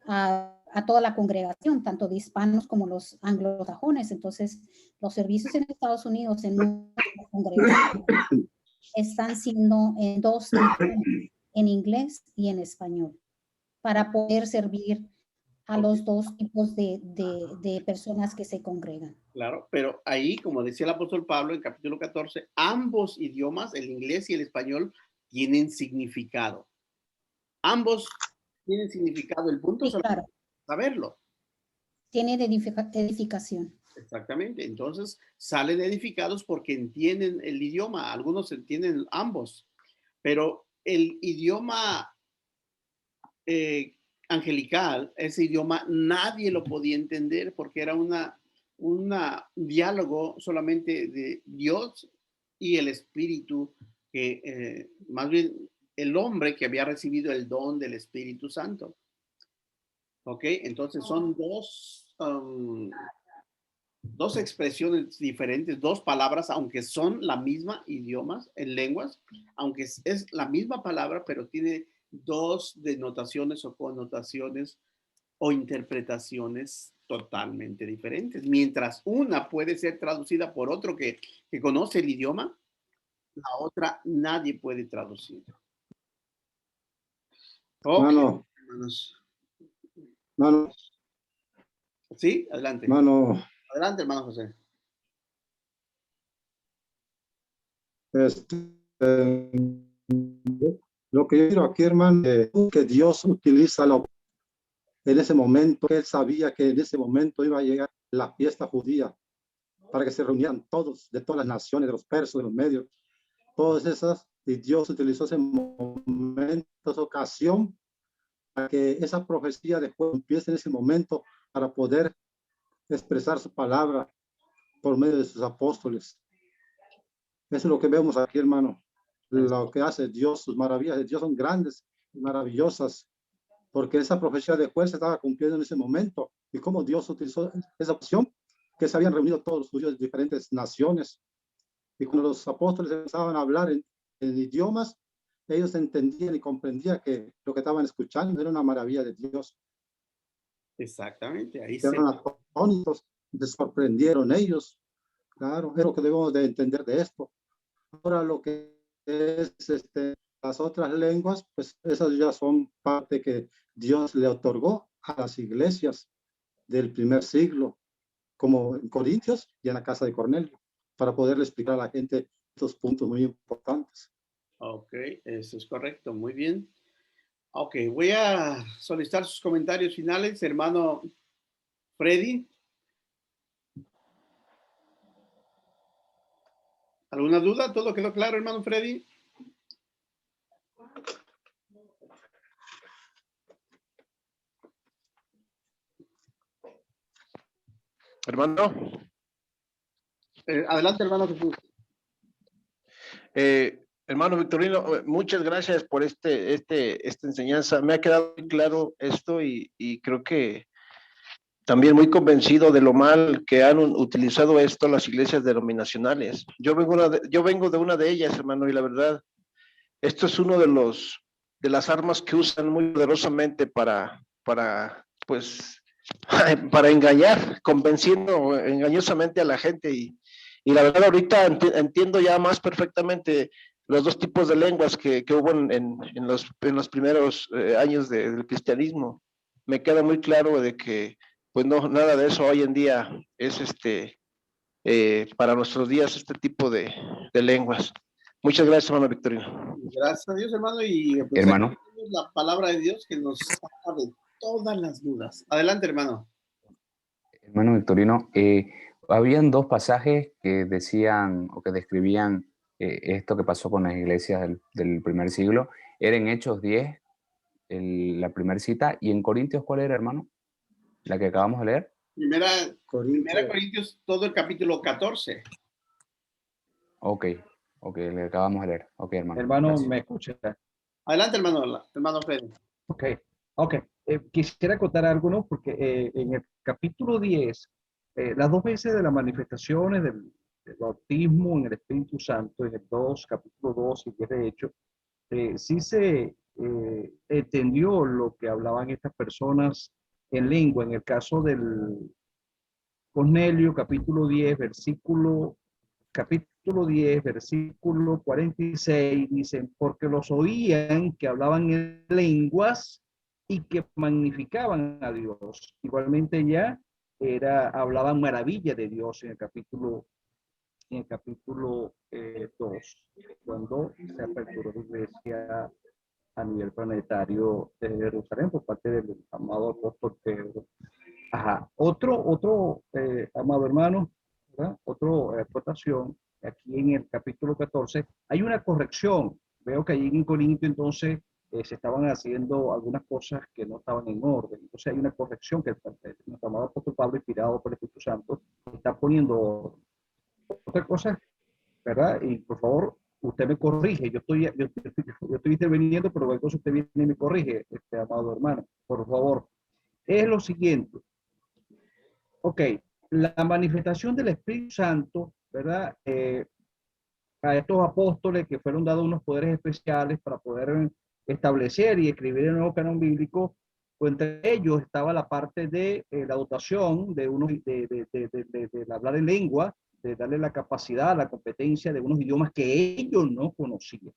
a toda la congregación, tanto de hispanos como los anglosajones. Entonces, los servicios en Estados Unidos en nuestra congregación están siendo en dos idiomas, en inglés y en español, para poder servir a los dos tipos de personas que se congregan. Claro, pero ahí, como decía el apóstol Pablo en capítulo 14, ambos idiomas, el inglés y el español, tienen significado. Ambos tienen significado. El punto es saberlo. Tienen edificación. Exactamente. Entonces, salen edificados porque entienden el idioma. Algunos entienden ambos. Pero el idioma angelical, ese idioma, nadie lo podía entender porque era un diálogo solamente de Dios y el Espíritu, que más bien el hombre que había recibido el don del Espíritu Santo. ¿Ok? Entonces son dos expresiones diferentes, dos palabras, aunque son la misma idioma en lenguas, aunque es la misma palabra, pero tiene dos denotaciones o connotaciones o interpretaciones totalmente diferentes. Mientras una puede ser traducida por otro que conoce el idioma, la otra nadie puede traducir. Mano. Mano. Sí, adelante. Mano. Adelante, hermano José. Lo que yo quiero aquí, hermano, que Dios utiliza en ese momento, que él sabía que en ese momento iba a llegar la fiesta judía, para que se reunieran todos, de todas las naciones, de los persas, de los medios, todas esas, y Dios utilizó ese momento, esa ocasión, para que esa profecía después empiece en ese momento, para poder expresar su palabra por medio de sus apóstoles. Eso es lo que vemos aquí, hermano. Lo que hace Dios, sus maravillas de Dios son grandes y maravillosas, porque esa profecía de juez se estaba cumpliendo en ese momento. Y cómo Dios utilizó esa opción, que se habían reunido todos los judíos de diferentes naciones. Y cuando los apóstoles empezaban a hablar en idiomas, ellos entendían y comprendían que lo que estaban escuchando era una maravilla de Dios. Exactamente. Ahí eran atónitos, se sorprendieron ellos. Claro, es lo que debemos de entender de esto. Ahora lo que es las otras lenguas, pues esas ya son parte que Dios le otorgó a las iglesias del primer siglo, como en Corintios y en la casa de Cornelio, para poderle explicar a la gente estos puntos muy importantes. Ok, eso es correcto, muy bien. Ok, voy a solicitar sus comentarios finales, hermano Freddy. ¿Alguna duda? ¿Todo quedó claro, hermano Freddy? Hermano. Adelante, hermano Jesús. Hermano Victorino, muchas gracias por esta enseñanza. Me ha quedado muy claro esto y creo que también muy convencido de lo mal que han utilizado esto las iglesias denominacionales. Yo vengo de una de ellas, hermano, y la verdad, esto es uno de las armas que usan muy poderosamente para engañar, convenciendo engañosamente a la gente. Y la verdad, ahorita entiendo ya más perfectamente los dos tipos de lenguas que hubo en los primeros años del cristianismo. Me queda muy claro de que pues no, nada de eso hoy en día es para nuestros días este tipo de lenguas. Muchas gracias, hermano Victorino. Gracias a Dios, hermano, y pues, hermano, la palabra de Dios que nos saca de todas las dudas. Adelante, hermano. Hermano Victorino, habían dos pasajes que decían o que describían esto que pasó con las iglesias del primer siglo. Era en Hechos 10, la primera cita, y en Corintios, ¿cuál era, hermano? La que acabamos de leer. Primera Corintios, todo el capítulo 14. Ok, le acabamos de leer. Ok, hermano. Hermano, Gracias. ¿me escucha? Adelante, hermano Freddy. Ok. Quisiera contar algo, ¿no? Porque en el capítulo 10, las dos veces de las manifestaciones del bautismo en el Espíritu Santo, en el capítulo 2 y 10 de Hechos, sí se entendió lo que hablaban estas personas en lengua. En el caso del Cornelio, capítulo 10, versículo 46, dicen, porque los oían que hablaban en lenguas y que magnificaban a Dios. Igualmente ya hablaban maravilla de Dios en el capítulo 2, cuando se aperturó la iglesia a nivel planetario de Jerusalén por parte del amado apóstol Pedro. Ajá. Otro amado hermano, ¿verdad? Otra acotación, aquí en el capítulo 14, hay una corrección. Veo que allí en Corinto entonces se estaban haciendo algunas cosas que no estaban en orden. Entonces hay una corrección que nuestro amado apóstol Pablo, inspirado por el Espíritu Santo, está poniendo orden. Otra cosa, ¿verdad? Y por favor, usted me corrige. Yo estoy interviniendo, pero luego usted viene y me corrige, amado hermano, por favor. Es lo siguiente. Ok, la manifestación del Espíritu Santo, ¿verdad? A estos apóstoles que fueron dados unos poderes especiales para poder establecer y escribir el nuevo canon bíblico, pues entre ellos estaba la parte de la dotación de hablar en lengua, de darle la capacidad, la competencia de unos idiomas que ellos no conocían.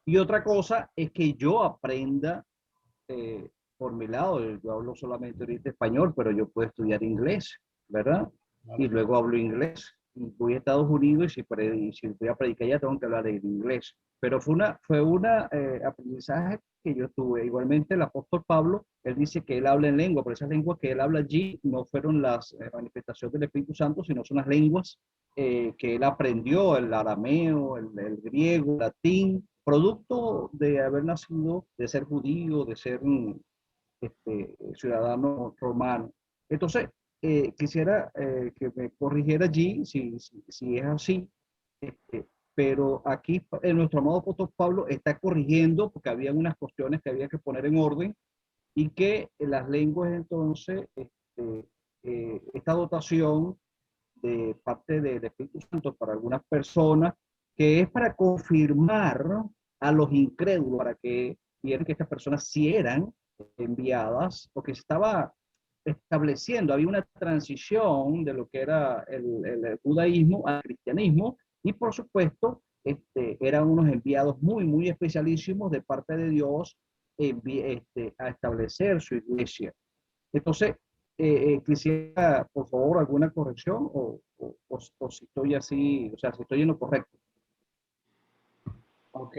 Y otra cosa es que yo aprenda por mi lado, yo hablo solamente ahorita español, pero yo puedo estudiar inglés, ¿verdad? Y luego hablo inglés. Y voy a Estados Unidos y si voy a predicar allá tengo que hablar en inglés. Pero fue una aprendizaje que yo tuve. Igualmente el apóstol Pablo, él dice que él habla en lengua, pero esas lenguas que él habla allí no fueron las manifestaciones del Espíritu Santo, sino son las lenguas que él aprendió, el arameo, el griego, el latín, producto de haber nacido, de ser judío, de ser ciudadano romano. Entonces, quisiera que me corrigiera allí si es así, pero aquí nuestro amado apóstol Pablo está corrigiendo porque había unas cuestiones que había que poner en orden y que las lenguas entonces, esta dotación de parte del Espíritu Santo para algunas personas, que es para confirmar a los incrédulos, para que vieran que estas personas sí eran enviadas, porque se estaba estableciendo, había una transición de lo que era el judaísmo al cristianismo, y por supuesto eran unos enviados muy, muy especialísimos de parte de Dios a establecer su iglesia. Entonces, quisiera, por favor, alguna corrección o si estoy así, o sea, si estoy en lo correcto. Ok.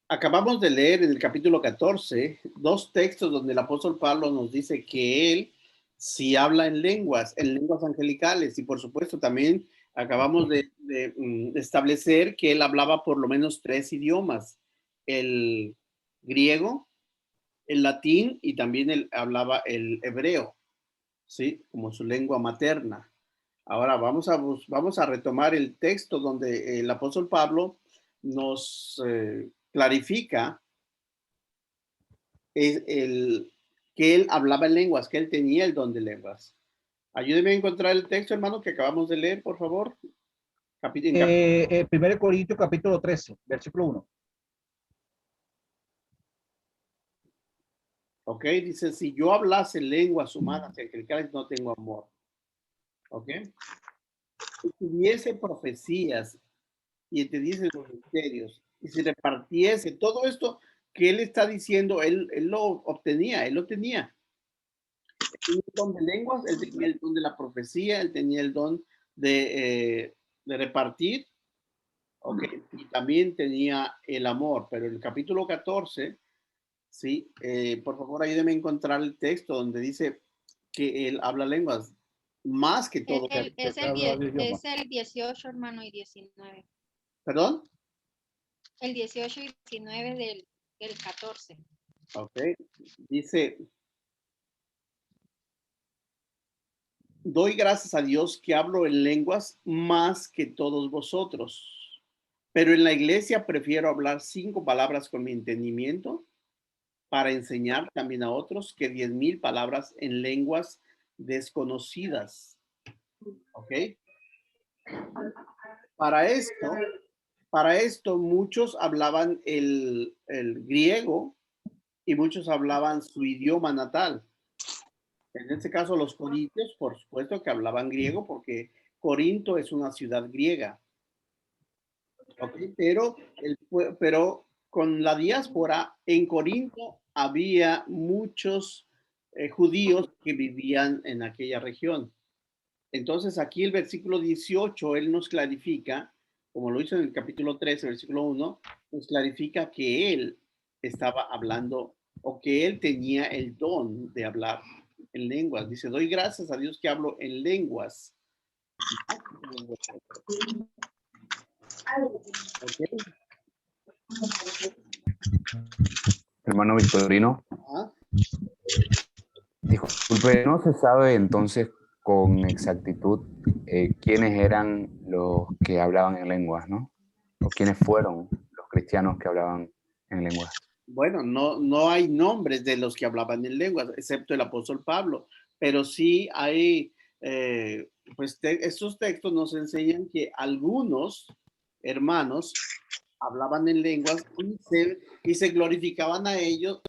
Acabamos de leer en el capítulo 14 dos textos donde el apóstol Pablo nos dice que él sí habla en lenguas angelicales, y por supuesto también acabamos de establecer que él hablaba por lo menos 3 idiomas, el griego, el latín y también él hablaba el hebreo, ¿sí? Como su lengua materna. Ahora vamos a retomar el texto donde el apóstol Pablo nos clarifica que él hablaba en lenguas, que él tenía el don de lenguas. Ayúdeme a encontrar el texto, hermano, que acabamos de leer, por favor. 1 Corintios capítulo 13, versículo 1. Ok, dice, si yo hablase lenguas humanas y angelicales, no tengo amor. Ok. Si tuviese profecías y entendiese los misterios y si repartiese todo esto que él está diciendo, él lo obtenía, él lo tenía. Él tenía el don de lenguas, él tenía el don de la profecía, él tenía el don de repartir, okay, y también tenía el amor. Pero en el capítulo 14, sí, por favor ayúdeme a encontrar el texto donde dice que él habla lenguas. más que todo. Es el 18, hermano, y 19. ¿Perdón? El 18 y 19 del 14. Ok. Dice, doy gracias a Dios que hablo en lenguas más que todos vosotros, pero en la iglesia prefiero hablar 5 palabras con mi entendimiento para enseñar también a otros que 10,000 palabras en lenguas desconocidas. ¿Ok? Para esto muchos hablaban el griego y muchos hablaban su idioma natal. En este caso los corintios, por supuesto que hablaban griego porque Corinto es una ciudad griega. ¿Okay? Pero con la diáspora en Corinto había muchos judíos que vivían en aquella región. Entonces aquí el versículo 18, él nos clarifica, como lo hizo en el capítulo 13, versículo 1, nos clarifica que él estaba hablando o que él tenía el don de hablar en lenguas. Dice, doy gracias a Dios que hablo en lenguas. Okay. Hermano Victorino, disculpe, ¿no se sabe entonces con exactitud quiénes eran los que hablaban en lenguas, ¿no? O quiénes fueron los cristianos que hablaban en lenguas? Bueno, no hay nombres de los que hablaban en lenguas, excepto el apóstol Pablo, pero sí hay, estos textos nos enseñan que algunos hermanos hablaban en lenguas y se glorificaban a ellos,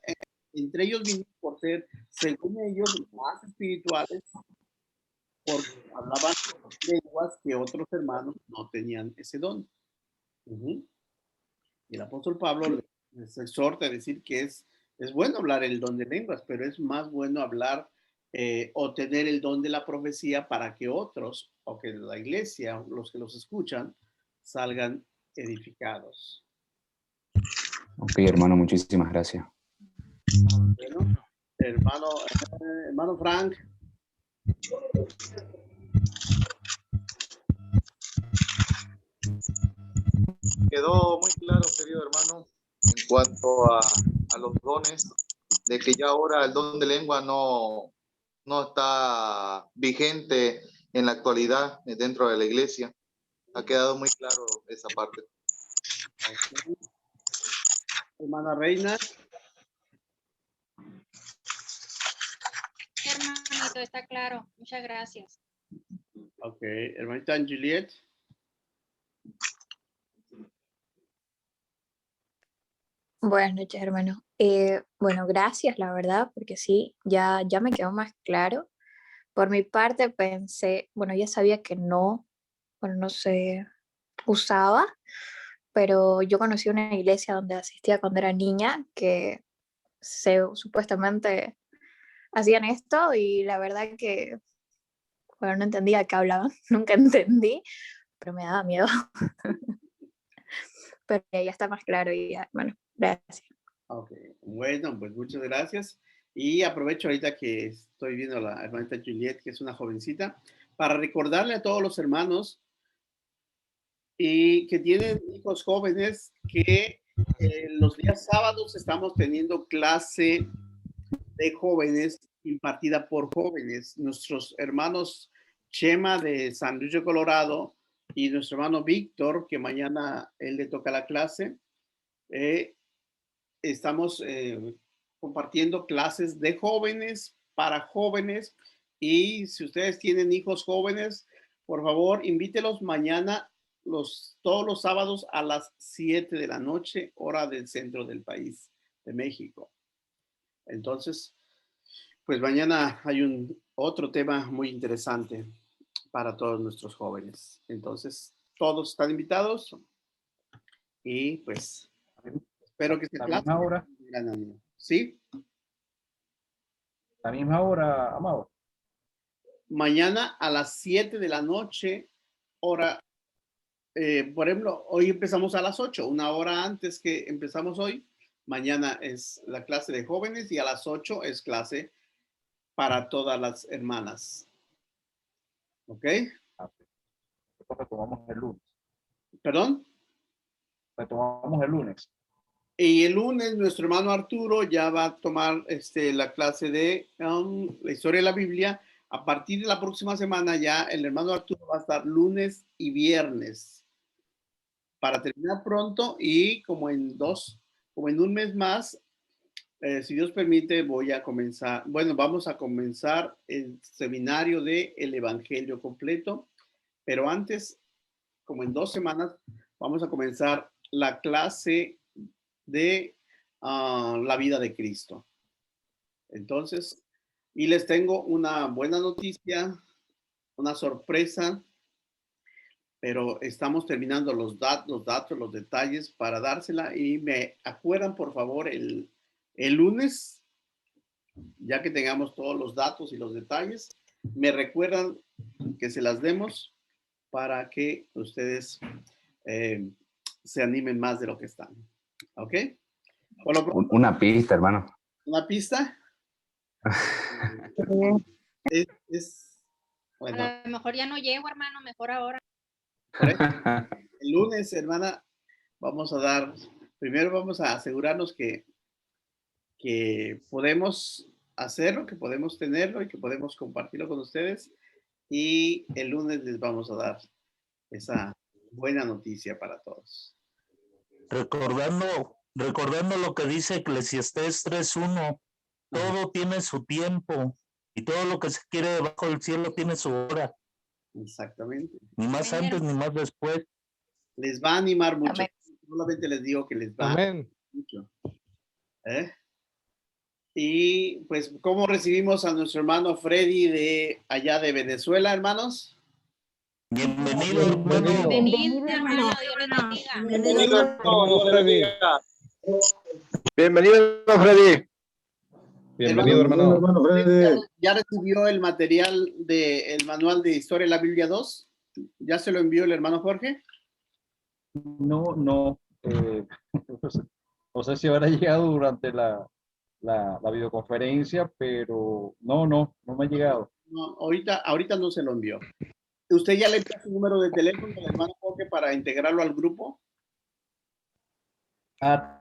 entre ellos mismos por ser, según ellos, más espirituales, porque hablaban lenguas que otros hermanos no tenían ese don. Y el apóstol Pablo les exhorta a decir que es bueno hablar el don de lenguas, pero es más bueno hablar o tener el don de la profecía para que otros, o que la iglesia, los que los escuchan, salgan edificados. Ok, hermano, muchísimas gracias. Bueno, hermano Frank. Quedó muy claro, querido hermano, en cuanto a los dones, de que ya ahora el don de lengua no está vigente en la actualidad dentro de la iglesia. Ha quedado muy claro esa parte. Okay. Hermana Reina. Hermanito, está claro. Muchas gracias. Ok, hermanita Juliet. Buenas noches, hermano. Bueno, gracias, la verdad, porque sí, ya me quedó más claro. Por mi parte pensé, bueno, ya sabía que no se usaba, pero yo conocí una iglesia donde asistía cuando era niña que supuestamente hacían esto y la verdad que, bueno, no entendía qué hablaban, nunca entendí, pero me daba miedo. Pero ya está más claro y ya, bueno, gracias. Ok, bueno, pues muchas gracias. Y aprovecho ahorita que estoy viendo a la hermanita Juliet, que es una jovencita, para recordarle a todos los hermanos y que tienen hijos jóvenes que los días sábados estamos teniendo clase de jóvenes impartida por jóvenes. Nuestros hermanos Chema de San Luis de Colorado y nuestro hermano Víctor, que mañana él le toca la clase, estamos compartiendo clases de jóvenes para jóvenes, y si ustedes tienen hijos jóvenes, por favor, invítelos mañana, todos los sábados a las 7 de la noche, hora del centro del país de México. Entonces, pues mañana hay otro tema muy interesante para todos nuestros jóvenes. Entonces, todos están invitados y pues espero que se ¿La misma hora? ¿Sí? ¿La misma hora, Amado? Mañana a las 7 de la noche, hora, por ejemplo, hoy empezamos a las 8, una hora antes que empezamos hoy. Mañana es la clase de jóvenes y a las 8 es clase para todas las hermanas. ¿Ok? Después retomamos el lunes. ¿Perdón? Retomamos el lunes. Y el lunes nuestro hermano Arturo ya va a tomar la clase de la historia de la Biblia. A partir de la próxima semana ya el hermano Arturo va a estar lunes y viernes para terminar pronto, y como en un mes más, si Dios permite, vamos a comenzar el seminario de el Evangelio completo, pero antes, como en 2 semanas, vamos a comenzar la clase de la vida de Cristo. Entonces, y les tengo una buena noticia, una sorpresa, pero estamos terminando los datos, los detalles para dársela, y me acuerdan, por favor, el lunes, ya que tengamos todos los datos y los detalles, me recuerdan que se las demos para que ustedes se animen más de lo que están. ¿Ok? Una pista, hermano. ¿Una pista? Bueno, A lo mejor ya no llego, hermano, mejor ahora. el lunes, hermana, primero vamos a asegurarnos que podemos hacerlo, que podemos tenerlo y que podemos compartirlo con ustedes. Y el lunes les vamos a dar esa buena noticia para todos. Recordando lo que dice Eclesiastés 3:1, todo tiene su tiempo y todo lo que se quiere debajo del cielo tiene su hora. Exactamente. Ni más antes ni más después. Les va a animar mucho. Solamente les digo que les va a animar mucho. Y pues, ¿cómo recibimos a nuestro hermano Freddy de allá de Venezuela, hermanos? Bienvenido, hermano. Bienvenido, hermano. Bienvenido, Freddy. Bienvenido, Freddy. Bienvenido, hermano. Freddy. ¿Ya recibió el material del manual de historia de la Biblia 2? ¿Ya se lo envió el hermano Jorge? No, no. No sé si habrá llegado durante la videoconferencia, pero no me ha llegado. No, ahorita no se lo envió. ¿Usted ya le envió su número de teléfono al hermano Jorge para integrarlo al grupo?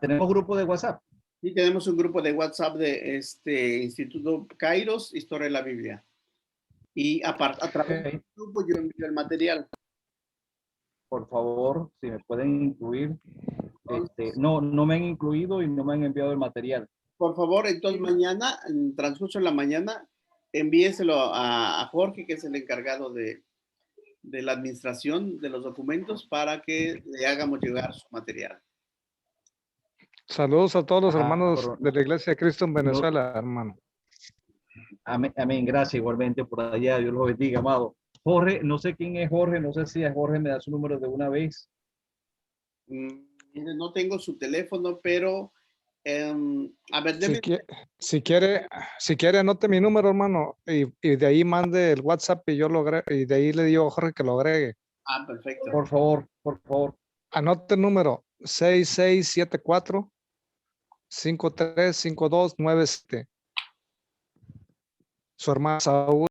¿Tenemos grupo de WhatsApp? Sí, tenemos un grupo de WhatsApp de Instituto Kairos, Historia de la Biblia. Y a través del grupo yo envío el material. Por favor, si me pueden incluir. No me han incluido y no me han enviado el material. Por favor, entonces mañana, en transcurso de la mañana, envíeselo a Jorge, que es el encargado de la administración de los documentos, para que le hagamos llegar su material. Saludos a todos los hermanos de la Iglesia de Cristo en Venezuela, hermano. Amén, gracias igualmente por allá. Dios los bendiga, amado. Jorge, no sé quién es Jorge, no sé si a Jorge me da su número de una vez. No tengo su teléfono, pero a ver, si quiere, anote mi número, hermano, y de ahí mande el WhatsApp y yo lo agrego, y de ahí le digo a Jorge que lo agregue. Ah, perfecto. Por favor. Anote el número 6674-535297. Su hermano Saúl.